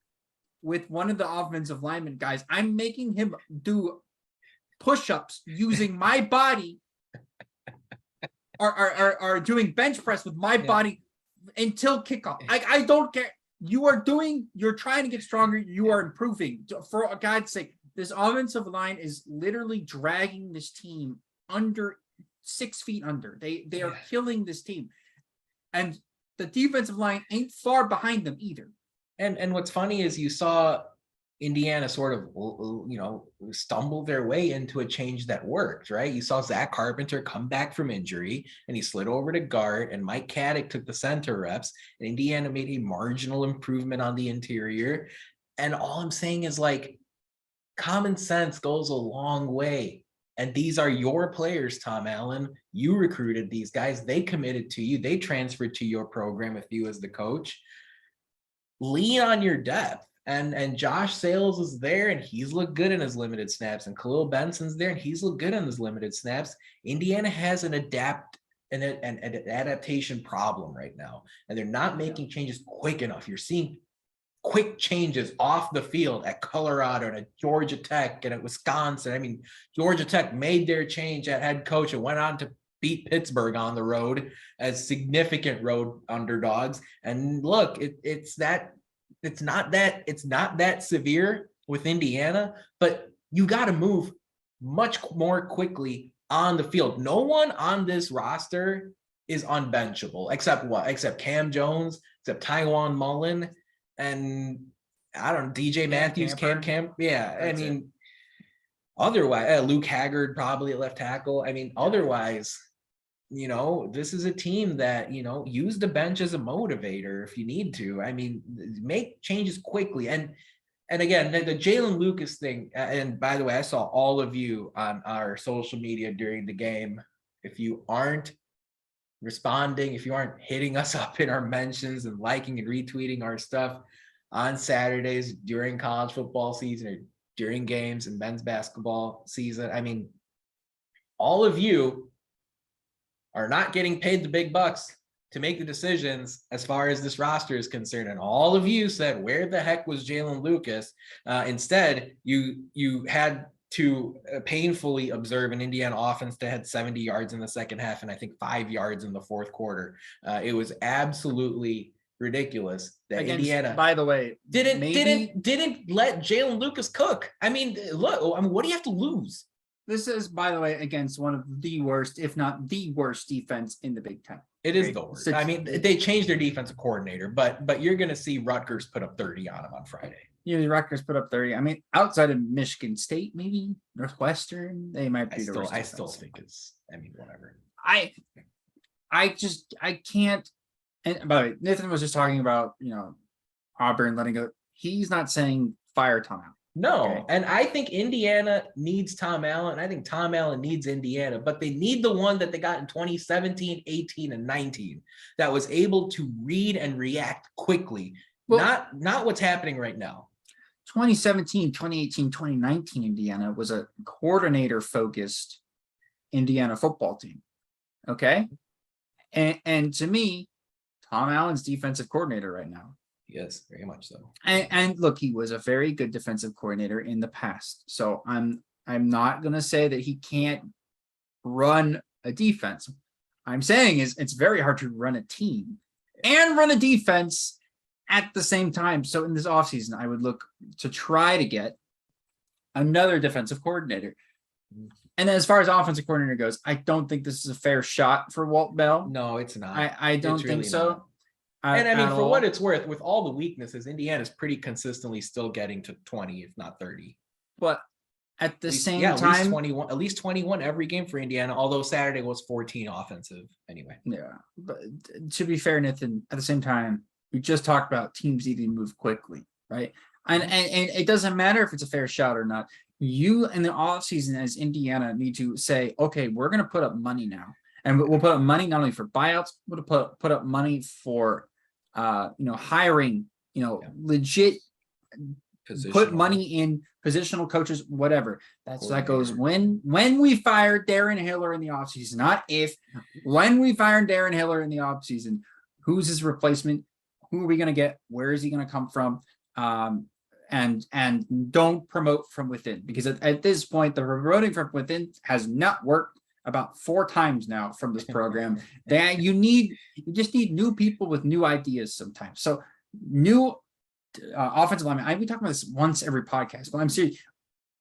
with one of the offensive linemen guys, I'm making him do push-ups using my body or doing bench press with my body until kickoff. I don't care. You're trying to get stronger. You are improving. For God's sake, this offensive line is literally dragging this team under 6 feet under. They are killing this team. And the defensive line ain't far behind them either. And what's funny is you saw Indiana sort of, stumble their way into a change that worked, right? You saw Zach Carpenter come back from injury and he slid over to guard, and Mike Caddick took the center reps, and Indiana made a marginal improvement on the interior. And all I'm saying is, Common sense goes a long way. And these are your players, Tom Allen. You recruited these guys. They committed to you. They transferred to your program with you as the coach. Lean on your depth. And Josh Sales is there, and he's looked good in his limited snaps. And Khalil Benson's there, and he's looked good in his limited snaps. Indiana has an adaptation problem right now, and they're not making changes quick enough. You're seeing quick changes off the field at Colorado and at Georgia Tech and at Wisconsin. I mean, Georgia Tech made their change at head coach and went on to beat Pittsburgh on the road as significant road underdogs. And look, it's not that severe with Indiana, but you got to move much more quickly on the field. No one on this roster is unbenchable except Cam Jones, except Tywan Mullen, and I don't know, DJ Matthews, Cam. Yeah, I mean, otherwise, Luke Haggard probably at left tackle. I mean, otherwise, this is a team that, use the bench as a motivator if you need to. I mean, make changes quickly. And again, the Jaylin Lucas thing, and by the way, I saw all of you on our social media during the game. If you aren't responding, if you aren't hitting us up in our mentions and liking and retweeting our stuff on Saturdays during college football season or during games and men's basketball season, I mean, all of you are not getting paid the big bucks to make the decisions as far as this roster is concerned. And all of you said, where the heck was Jaylin Lucas? Instead, you had to painfully observe an Indiana offense that had 70 yards in the second half and I think 5 yards in the fourth quarter. It was absolutely ridiculous that Indiana, by the way, didn't let Jaylin Lucas cook. I mean, look, what do you have to lose? This is, by the way, against one of the worst, if not the worst defense in the Big Ten. It is the worst. I mean, they changed their defensive coordinator, but you're going to see Rutgers put up 30 on them on Friday. Yeah, Rutgers put up 30. I mean, outside of Michigan State, maybe Northwestern, they might be the worst. I still think it's, I mean, whatever. I can't. And by the way, Nathan was just talking about, Auburn letting go. He's not saying fire Tom Allen. No, okay. And I think Indiana needs Tom Allen. I think Tom Allen needs Indiana, but they need the one that they got in 2017, 18, and 19 that was able to read and react quickly. Well, not what's happening right now. 2017, 2018, 2019 Indiana was a coordinator-focused Indiana football team. Okay? And to me, Tom Allen's defensive coordinator right now. Yes, very much so. And look, he was a very good defensive coordinator in the past. So I'm not going to say that he can't run a defense. I'm saying is it's very hard to run a team and run a defense at the same time. So in this offseason, I would look to try to get another defensive coordinator. And then as far as offensive coordinator goes, I don't think this is a fair shot for Walt Bell. No, it's not. I don't think so. And I mean, for what it's worth, with all the weaknesses, Indiana's pretty consistently still getting to 20, if not 30. But at the same time, at least 21 every game for Indiana, although Saturday was 14 offensive anyway. Yeah. But to be fair, Nathan, at the same time, we just talked about teams needing to move quickly, right? And it doesn't matter if it's a fair shot or not. You in the offseason as Indiana need to say, okay, we're going to put up money now. And we'll put up money not only for buyouts, we'll put up money for hiring, legit put money in positional coaches, whatever. That goes when we fire Darren Hiller in the offseason, not if. When we fire Darren Hiller in the offseason, who's his replacement? Who are we going to get? Where is he going to come from? And don't promote from within, because at this point, the promoting from within has not worked about 4 times now from this program. That you just need new people with new ideas sometimes. So new offensive lineman. I've been talking about this once every podcast, but I'm serious.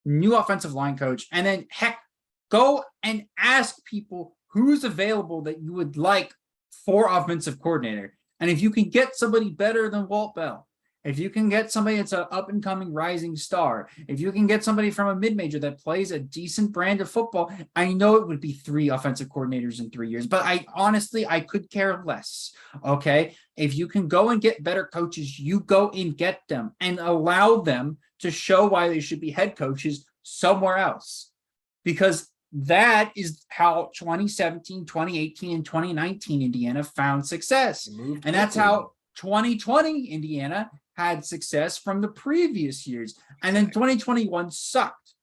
New offensive line coach, and then heck, go and ask people who's available that you would like for offensive coordinator. And if you can get somebody better than Walt Bell, if you can get somebody that's an up-and-coming rising star, if you can get somebody from a mid-major that plays a decent brand of football, I know it would be 3 offensive coordinators in 3 years, but I could care less, okay? If you can go and get better coaches, you go and get them and allow them to show why they should be head coaches somewhere else. Because that is how 2017, 2018, and 2019 Indiana found success. And that's how 2020 Indiana had success from the previous years. And then 2021 sucked.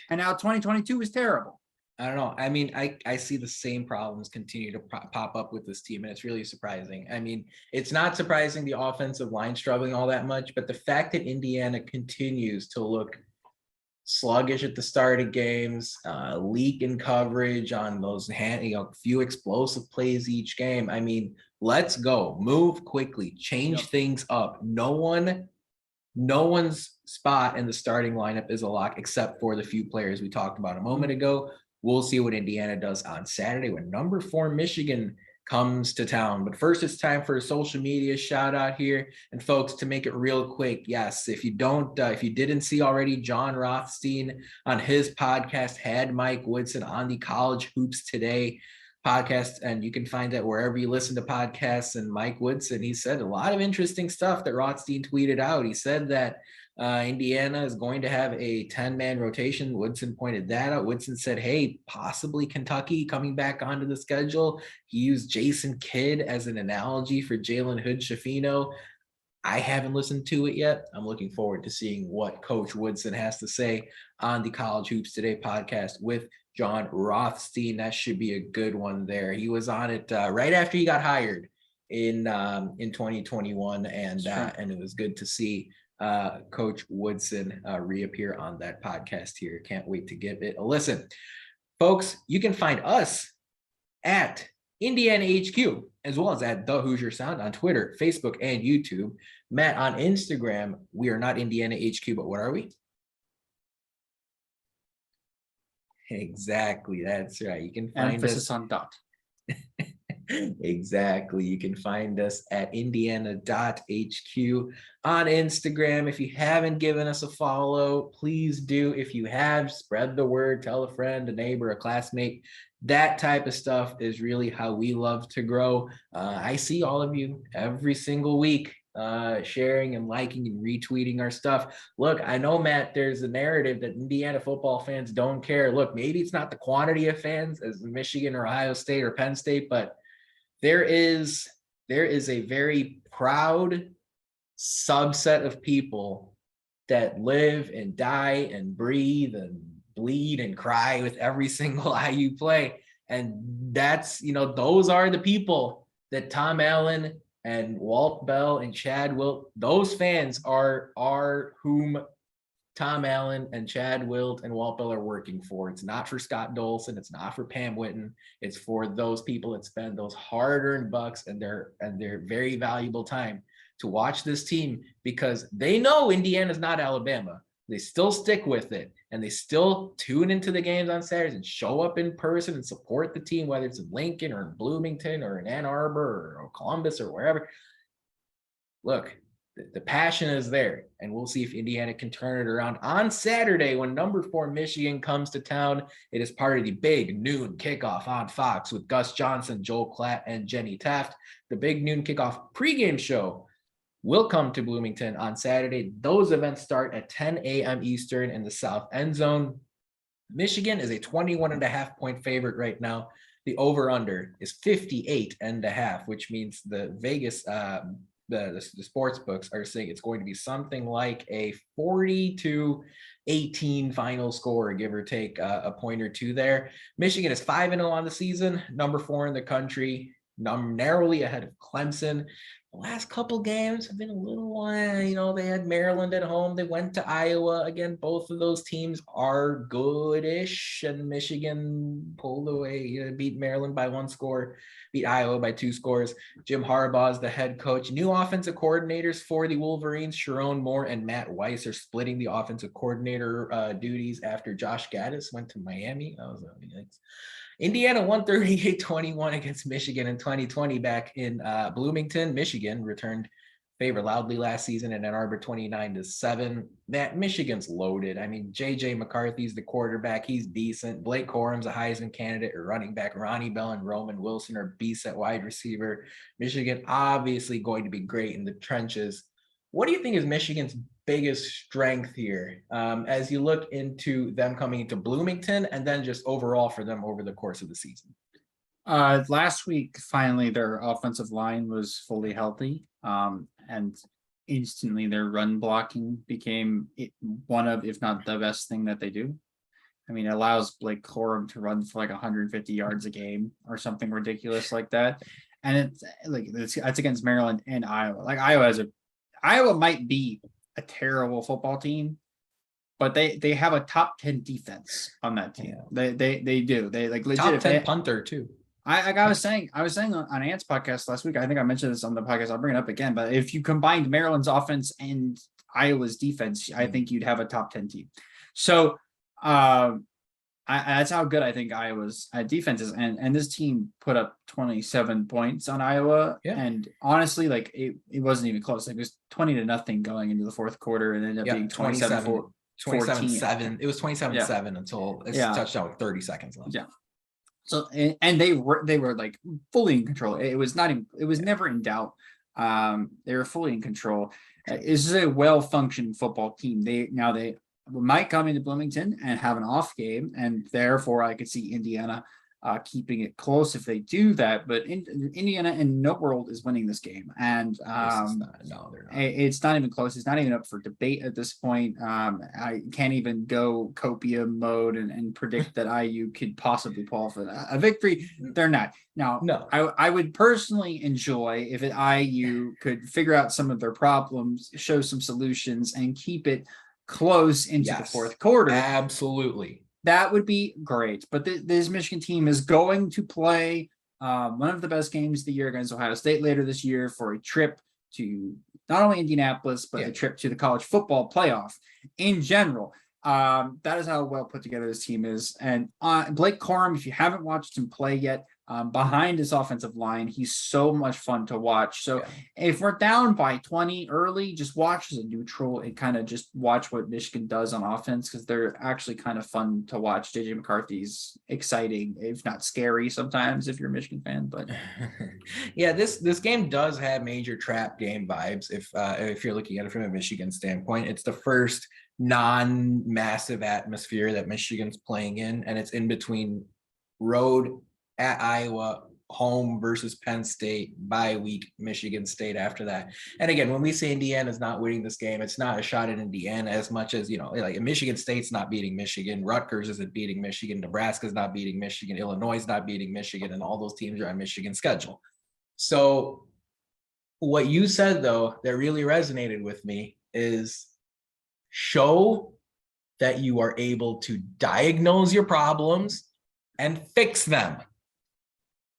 And now 2022 is terrible. I don't know. I mean, I see the same problems continue to pop up with this team, and it's really surprising. I mean, it's not surprising the offensive line struggling all that much, but the fact that Indiana continues to look sluggish at the start of games, leak in coverage on those few explosive plays each game. I mean, let's go, move quickly, change things up. No one's spot in the starting lineup is a lock except for the few players we talked about a moment ago. We'll see what Indiana does on Saturday when number 4 Michigan comes to town. But first, it's time for a social media shout out here. And folks, to make it real quick, yes, if you didn't see already, Jon Rothstein on his podcast had Mike Woodson on the College Hoops Today podcast, and you can find that wherever you listen to podcasts. And Mike Woodson, he said a lot of interesting stuff that Rothstein tweeted out. He said that Indiana is going to have a 10-man rotation. Woodson pointed that out. Woodson said, hey, possibly Kentucky coming back onto the schedule. He used Jason Kidd as an analogy for Jalen Hood-Schifino. I haven't listened to it yet. I'm looking forward to seeing what Coach Woodson has to say on the College Hoops Today podcast with Jon Rothstein. That should be a good one there. He was on it right after he got hired in 2021, and it was good to see Coach Woodson reappear on that podcast here. Can't wait to give it a listen. Folks, you can find us at Indiana HQ, as well as at The Hoosier Sound on Twitter, Facebook, and YouTube. Matt, on Instagram, we are not Indiana HQ, but what are we? Exactly, that's right. You can find emphasis on dot. Exactly. You can find us at indiana.hq on Instagram. If you haven't given us a follow, please do. If you have, spread the word, tell a friend, a neighbor, a classmate. That type of stuff is really how we love to grow. I see all of you every single week sharing and liking and retweeting our stuff. Look, I know, Matt, there's a narrative that Indiana football fans don't care. Look, maybe it's not the quantity of fans as Michigan or Ohio State or Penn State, but there is a very proud subset of people that live and die and breathe and bleed and cry with every single IU play. And that's, those are the people that Tom Allen and Walt Bell and Chad Wilt, those fans are whom Tom Allen and Chad Wilt and Walt Bell are working for. It's not for Scott Dolson. It's not for Pam Whitten. It's for those people that spend those hard-earned bucks and their very valuable time to watch this team, because they know Indiana's not Alabama. They still stick with it, and they still tune into the games on Saturdays and show up in person and support the team, whether it's in Lincoln or in Bloomington or in Ann Arbor or Columbus or wherever. Look, the passion is there, and we'll see if Indiana can turn it around on Saturday when number 4 Michigan comes to town. It is part of the big noon kickoff on Fox with Gus Johnson, Joel Klatt, and Jenny Taft. The big noon kickoff pregame show will come to Bloomington on Saturday. Those events start at 10 a.m. Eastern in the South End Zone. Michigan is a 21.5-point favorite right now. The over-under is 58.5, which means the Vegas the sports books are saying it's going to be something like a 40-18 final score, give or take a point or two there. Michigan is 5-0 on the season, number 4 in the country, narrowly ahead of Clemson. The last couple games have been a little, they had Maryland at home. They went to Iowa. Again, both of those teams are goodish, and Michigan pulled away, beat Maryland by 1 score, beat Iowa by 2 scores. Jim Harbaugh is the head coach. New offensive coordinators for the Wolverines, Sharon Moore and Matt Weiss, are splitting the offensive coordinator duties after Josh Gaddis went to Miami. Indiana won 38-21 against Michigan in 2020 back in Bloomington. Michigan returned favor loudly last season in Ann Arbor 29-7. That Michigan's loaded. I mean, JJ McCarthy's the quarterback. He's decent. Blake Corum's a Heisman candidate or running back. Ronnie Bell and Roman Wilson are beasts at wide receiver. Michigan obviously going to be great in the trenches. What do you think is Michigan's biggest strength here as you look into them coming into Bloomington and then just overall for them over the course of the season? Last week, finally, their offensive line was fully healthy. And instantly their run blocking became one of, if not the best thing that they do. I mean, it allows Blake Corum to run for like 150 yards a game or something ridiculous like that. And it's like that's against Maryland and Iowa. Like Iowa might be a terrible football team, but they have a top 10 defense on that team. Yeah. They do. They like legit top 10 punter too. I was saying on Ant's podcast last week, I think I mentioned this on the podcast, I'll bring it up again, but if you combined Maryland's offense and Iowa's defense, I think you'd have a top 10 team. So that's how good I think Iowa's defense is. And this team put up 27 points on Iowa. Yeah. And honestly, like it wasn't even close. Like it was 20-0 going into the fourth quarter and ended up being 27-7. It was 27-7 until it's touchdown with 30 seconds left. Yeah. So and they were like fully in control. It was never in doubt. They were fully in control. This is a well-functioned football team. They might come into Bloomington and have an off game, and therefore I could see Indiana keeping it close if they do that. But Indiana in no world is winning this game, and they're not. It's not even close. It's not even up for debate at this point. I can't even go copia mode and predict that IU could possibly pull off a victory. They're not. Now, no. I would personally enjoy if IU could figure out some of their problems, show some solutions, and keep it close into the fourth quarter. Absolutely. That would be great. But this Michigan team is going to play one of the best games of the year against Ohio State later this year for a trip to not only Indianapolis, but a trip to the college football playoff in general. That is how well put together this team is. And Blake Corum, if you haven't watched him play yet, behind his offensive line, he's so much fun to watch. So if we're down by 20 early, just watch as a neutral and kind of just watch what Michigan does on offense, because they're actually kind of fun to watch. JJ McCarthy's exciting, if not scary sometimes if you're a Michigan fan. But yeah, this game does have major trap game vibes if you're looking at it from a Michigan standpoint. It's the first non-massive atmosphere that Michigan's playing in, and it's in between road at Iowa, home versus Penn State, bye week, Michigan State after that. And again, when we say Indiana's not winning this game, it's not a shot at Indiana as much as, like Michigan State's not beating Michigan, Rutgers isn't beating Michigan, Nebraska's not beating Michigan, Illinois is not beating Michigan, and all those teams are on Michigan's schedule. So what you said, though, that really resonated with me is show that you are able to diagnose your problems and fix them.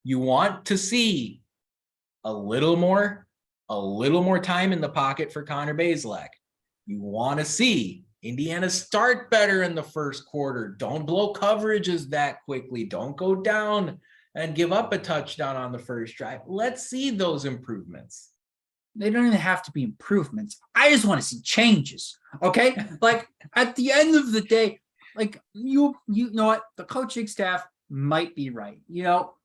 You want to see a little more time in the pocket for Connor Bazelak. You want to see Indiana start better in the first quarter. Don't blow coverages that quickly. Don't go down and give up a touchdown on the first drive. Let's see those improvements. They don't even have to be improvements. I just want to see changes. Okay. Like at the end of the day, like you know what? The coaching staff might be right.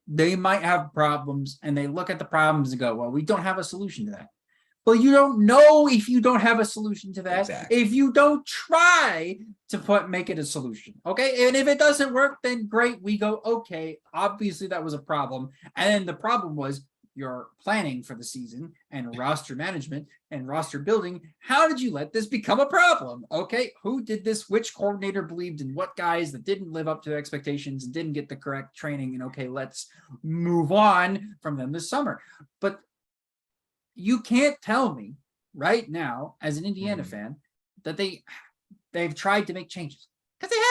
They might have problems and they look at the problems and go, well, we don't have a solution to that. Well, you don't know if you don't have a solution to that, if you don't try to make it a solution. Okay. And if it doesn't work, then great. We go, okay, obviously that was a problem. And then the problem was your planning for the season and roster management and roster building. How did you let this become a problem? Okay. Who did this? Which coordinator believed in what guys that didn't live up to expectations and didn't get the correct training? And okay, let's move on from them this summer. But you can't tell me right now as an Indiana fan that they've tried to make changes, because they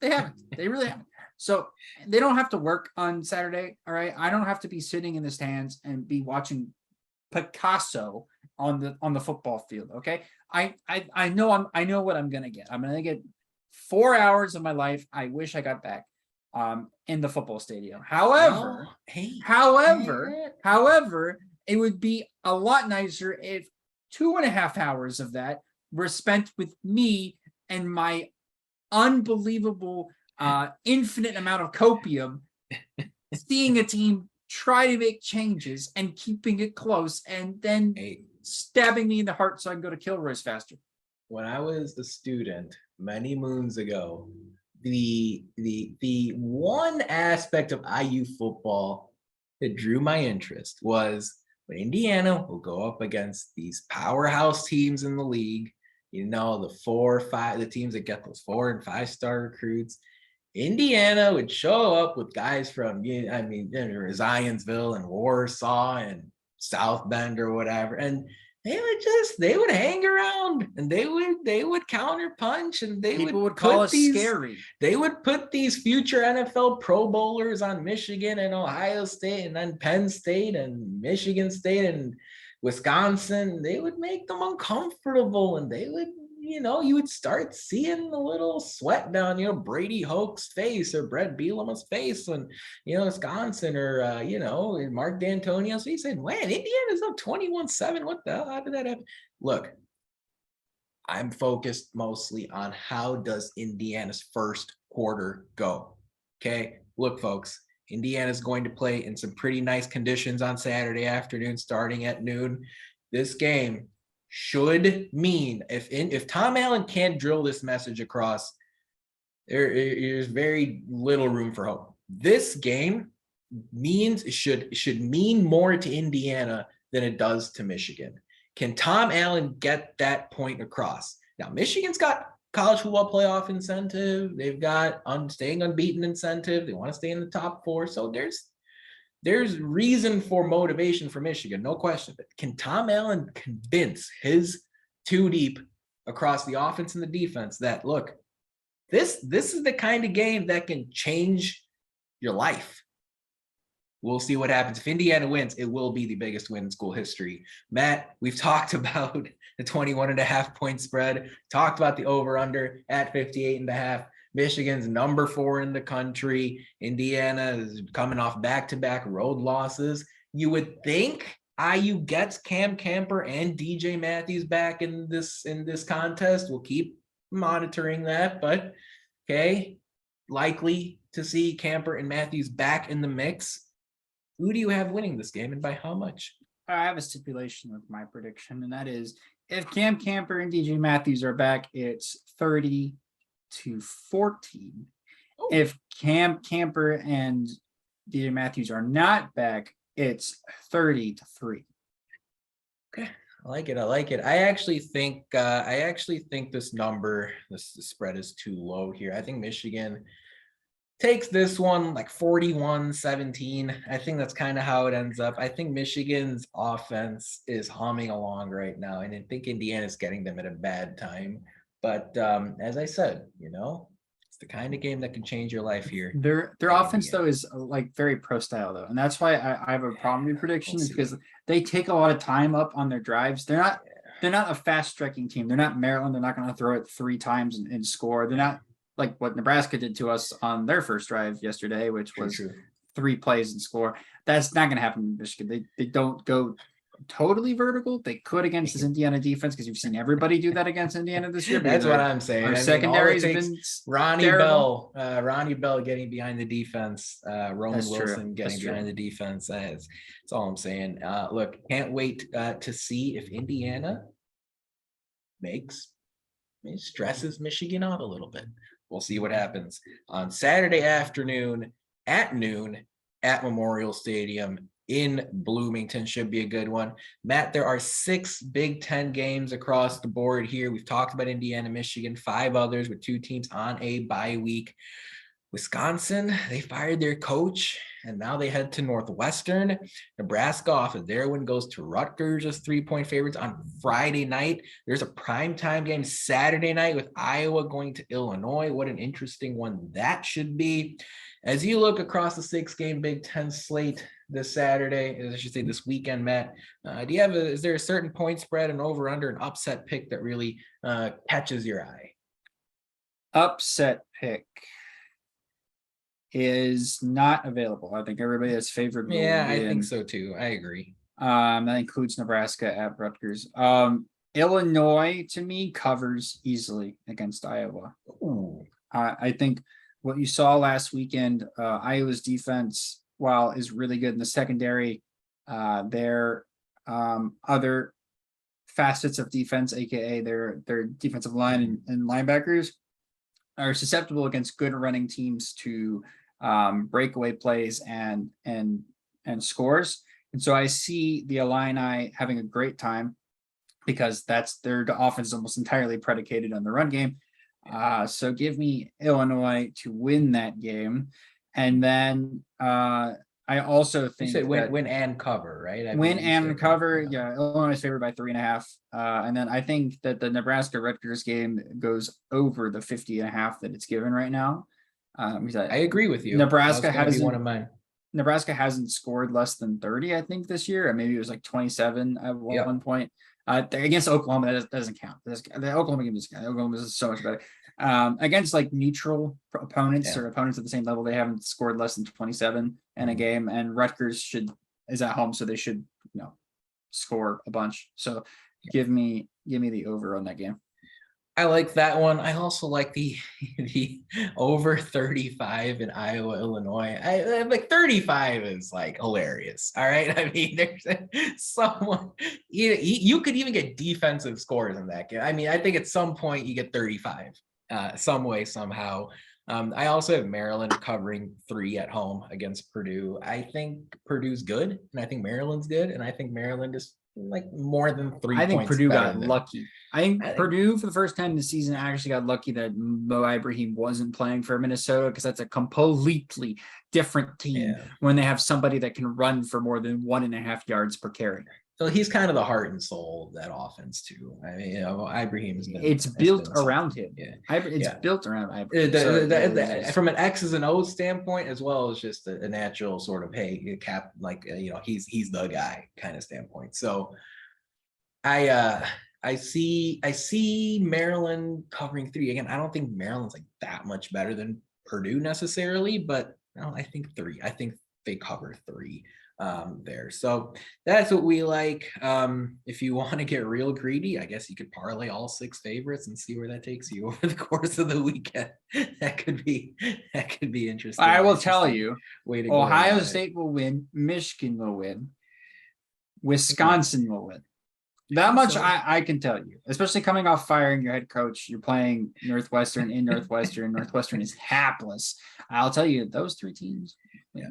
haven't. They really haven't. So they don't have to work on Saturday. All right. I don't have to be sitting in the stands and be watching Picasso on the football field. Okay. I know what I'm going to get. I'm going to get 4 hours of my life. I wish I got back in the football stadium. However, it would be a lot nicer if 2.5 hours of that were spent with me and my unbelievable infinite amount of copium, seeing a team try to make changes and keeping it close, and then stabbing me in the heart so I can go to Kilroy's faster. when I was a student many moons ago, the one aspect of IU football that drew my interest was when Indiana will go up against these powerhouse teams in the league, the 4 or 5, the teams that get those 4 and 5-star recruits. Indiana would show up with guys from, Zionsville and Warsaw and South Bend or whatever, and they would hang around and they would counter punch, and People would call us scary. They would put these future NFL Pro Bowlers on Michigan and Ohio State and then Penn State and Michigan State and Wisconsin. They would make them uncomfortable, and they would, you would start seeing the little sweat down, Brady Hoke's face or Brett Bielema's face when, Wisconsin or, Mark D'Antonio. So he said, man, Indiana's up 21-7. What the hell? How did that happen? Look, I'm focused mostly on how does Indiana's first quarter go. Okay. Look, folks, Indiana's going to play in some pretty nice conditions on Saturday afternoon, starting at noon. This game should mean, if Tom Allen can't drill this message across, there's very little room for hope. This game should mean more to Indiana than it does to Michigan. Can Tom Allen get that point across? Now, Michigan's got college football playoff incentive. They've got staying unbeaten incentive. They want to stay in the top 4. So there's reason for motivation for Michigan, no question. But can Tom Allen convince his 2 deep across the offense and the defense that, look, this is the kind of game that can change your life? We'll see what happens. If Indiana wins, it will be the biggest win in school history. Matt, we've talked about the 21.5 point spread, talked about the over-under at 58.5. Michigan's number 4 in the country. Indiana is coming off back-to-back road losses. You would think IU gets Cam Camper and DJ Matthews back in this contest. We'll keep monitoring that, but okay, likely to see Camper and Matthews back in the mix. Who do you have winning this game, and by how much? I have a stipulation with my prediction, and that is if Cam Camper and DJ Matthews are back, it's 30-14. Oh. If Cam Camper and DJ Matthews are not back, it's 30-3. Okay, I like it. I actually think this spread is too low here. I think Michigan takes this one like 41-17. I think that's kind of how it ends up. I think Michigan's offense is humming along right now, and I think Indiana's getting them at a bad time. But as I said, it's the kind of game that can change your life here. Their offense, though, is like very pro style, though. And that's why I have a problem with predictions, because they take a lot of time up on their drives. They're not a fast striking team. They're not Maryland. They're not going to throw it 3 times and score. They're not like what Nebraska did to us on their first drive yesterday, which was 3 plays and score. That's not going to happen in Michigan. They don't go totally vertical. They could against this Indiana defense, because you've seen everybody do that against Indiana this year. That's what I'm saying. Our secondaries have been Ronnie Bell getting behind the defense. Roman Wilson getting behind the defense. That's all I'm saying. Look, can't wait to see if Indiana stresses Michigan out a little bit. We'll see what happens on Saturday afternoon at noon at Memorial Stadium in Bloomington. Should be a good one. Matt, there are 6 Big Ten games across the board here. We've talked about Indiana, Michigan, 5 others with 2 teams on a bye week. Wisconsin, they fired their coach, and now they head to Northwestern. Nebraska, off of their win, goes to Rutgers as 3-point favorites on Friday night. There's a primetime game Saturday night with Iowa going to Illinois. What an interesting one that should be. As you look across the 6-game Big Ten slate this Saturday, I should say this weekend, Matt, is there a certain point spread, an over-under, an upset pick that really catches your eye? Upset pick is not available. I think everybody has favored. Yeah, I think so too. I agree. That includes Nebraska at Rutgers. Illinois, to me, covers easily against Iowa. I think what you saw last weekend, Iowa's defense, while is really good in the secondary, their other facets of defense, aka their defensive line and linebackers, are susceptible against good running teams to breakaway plays and scores. And so I see the Illini having a great time because that's their offense is almost entirely predicated on the run game. So give me Illinois to win that game. And then I also You think said that win and cover, right? I win believe you and said cover. that. Yeah, Illinois is favored by 3.5. And then I think that the Nebraska Rutgers game goes over the 50.5 that it's given right now. Because I agree with you. Nebraska That was gonna be one of hasn't mine. Nebraska hasn't scored less than 30, I think, this year, or maybe it was like 27 at one point. Against Oklahoma, that doesn't count. The Oklahoma game doesn't count. Oklahoma is so much better. Against like neutral opponents or opponents at the same level, they haven't scored less than 27 in a game, and Rutgers is at home, so they should score a bunch. So give me the over on that game. I like that one. I also like the over 35 in Iowa, Illinois. I like 35 is like hilarious. All right. I mean, there's someone you could even get defensive scores in that game. I mean, I think at some point you get 35 some way, somehow. I also have Maryland covering 3 at home against Purdue. I think Purdue's good, and I think Maryland's good, and I think Maryland is like more than 3 I think points Purdue better got than- lucky. I think Purdue for the first time this season actually got lucky that Mo Ibrahim wasn't playing for Minnesota, because that's a completely different team when they have somebody that can run for more than 1.5 yards per carry. So he's kind of the heart and soul of that offense too. I mean, Ibrahim's been. It's built around him. Yeah, It's built around Ibrahim. From an X's and O's standpoint, as well as just a natural sort of cap, like he's the guy kind of standpoint. So I see Maryland covering 3 again. I don't think Maryland's like that much better than Purdue necessarily, but I think 3. I think they cover 3 there. So that's what we like. If you want to get real greedy, I guess you could parlay all 6 favorites and see where that takes you over the course of the weekend. That could be interesting. I will tell you, Ohio Ohio State will win, Michigan will win, Wisconsin will win. That much I can tell you, especially coming off firing your head coach. You're playing Northwestern in Northwestern. Northwestern is hapless. I'll tell you, those 3 teams. Yeah.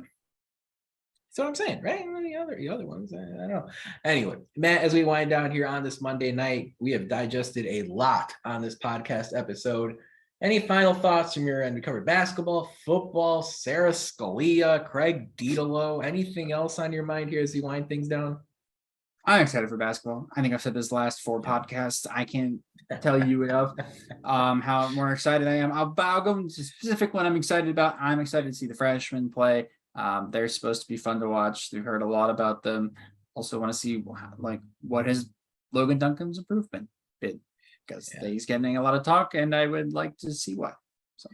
That's what I'm saying, right? And the other ones, I don't know. Anyway, Matt, as we wind down here on this Monday night, we have digested a lot on this podcast episode. Any final thoughts from your end? We covered basketball, football, Sarah Scalia, Craig Dedalo. Anything else on your mind here as we wind things down? I'm excited for basketball. I think I've said this last 4 podcasts. I can't tell you enough how more excited I am. I'll go into specific one I'm excited about. I'm excited to see the freshmen play. They're supposed to be fun to watch. We've heard a lot about them. Also want to see what has Logan Duncan's improvement been, because he's getting a lot of talk, and I would like to see what. So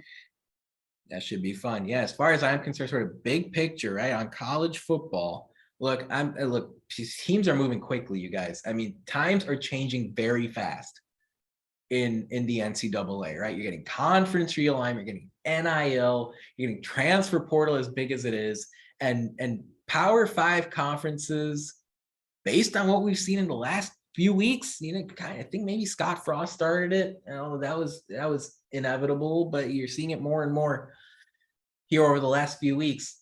that should be fun. Yeah, as far as I'm concerned, sort of big picture, right, on college football. Look, teams are moving quickly, you guys. I mean, times are changing very fast in the NCAA, right? You're getting conference realignment, you're getting NIL, you're getting transfer portal as big as it is, and Power 5 conferences, based on what we've seen in the last few weeks, I think maybe Scott Frost started it. That was inevitable, but you're seeing it more and more here over the last few weeks.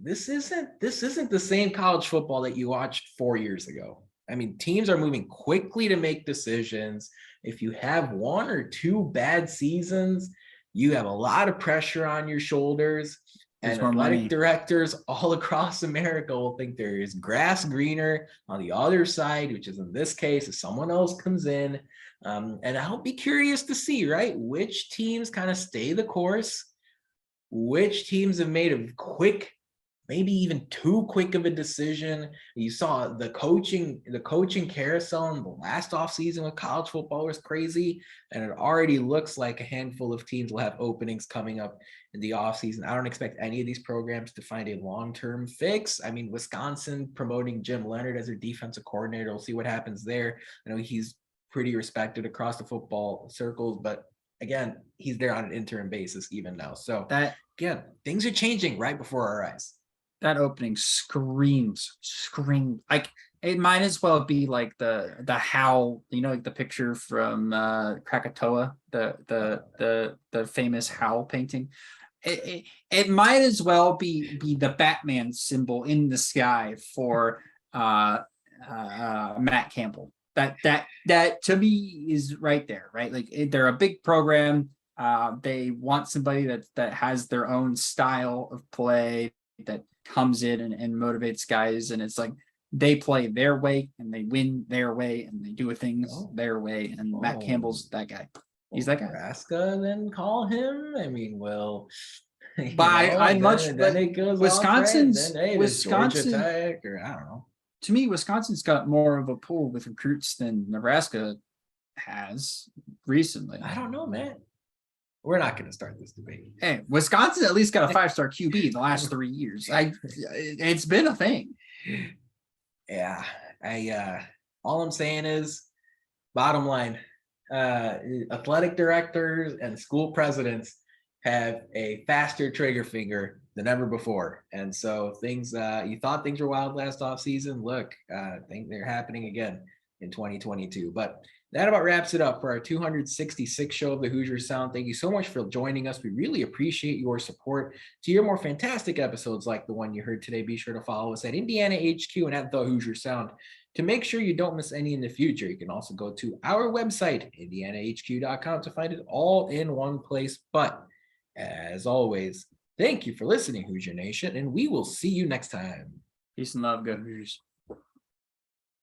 This isn't the same college football that you watched 4 years ago. I mean, teams are moving quickly to make decisions. If you have 1 or 2 bad seasons, you have a lot of pressure on your shoulders. And athletic directors all across America will think there is grass greener on the other side, which is in this case, if someone else comes in. And I'll be curious to see, right, which teams kind of stay the course, which teams have made a quick, maybe even too quick of a decision. You saw the coaching carousel in the last offseason with college football was crazy, and it already looks like a handful of teams will have openings coming up in the offseason. I don't expect any of these programs to find a long-term fix. I mean, Wisconsin promoting Jim Leonard as their defensive coordinator. We'll see what happens there. I know he's pretty respected across the football circles, but again, he's there on an interim basis even now. So again, things are changing right before our eyes. That opening screams like It might as well be like the howl, like the picture from Krakatoa, the famous howl painting. It might as well be the Batman symbol in the sky for Matt Campbell. That to me is right there, right? Like they're a big program. They want somebody that has their own style of play that comes in and motivates guys, and it's like they play their way and they win their way and they do things their way. And Matt Campbell's that guy. He's that guy. Nebraska then call him. I mean, well, But I'd much then it goes Wisconsin's off, right? Then, hey, Wisconsin Georgia Tech, or I don't know. To me, Wisconsin's got more of a pool with recruits than Nebraska has recently. I don't know, man. We're not going to start this debate. Hey, Wisconsin at least got a 5-star QB the last 3 years. It's been a thing. Yeah, all I'm saying is, bottom line, athletic directors and school presidents have a faster trigger finger than ever before. And so things, you thought things were wild last offseason. Look, I think they're happening again in 2022. But that about wraps it up for our 266th show of the Hoosier Sound. Thank you so much for joining us. We really appreciate your support. To hear more fantastic episodes like the one you heard today, be sure to follow us at Indiana HQ and at the Hoosier Sound. To make sure you don't miss any in the future, you can also go to our website, indianahq.com, to find it all in one place. But as always, thank you for listening, Hoosier Nation, and we will see you next time. Peace and love, go Hoosiers.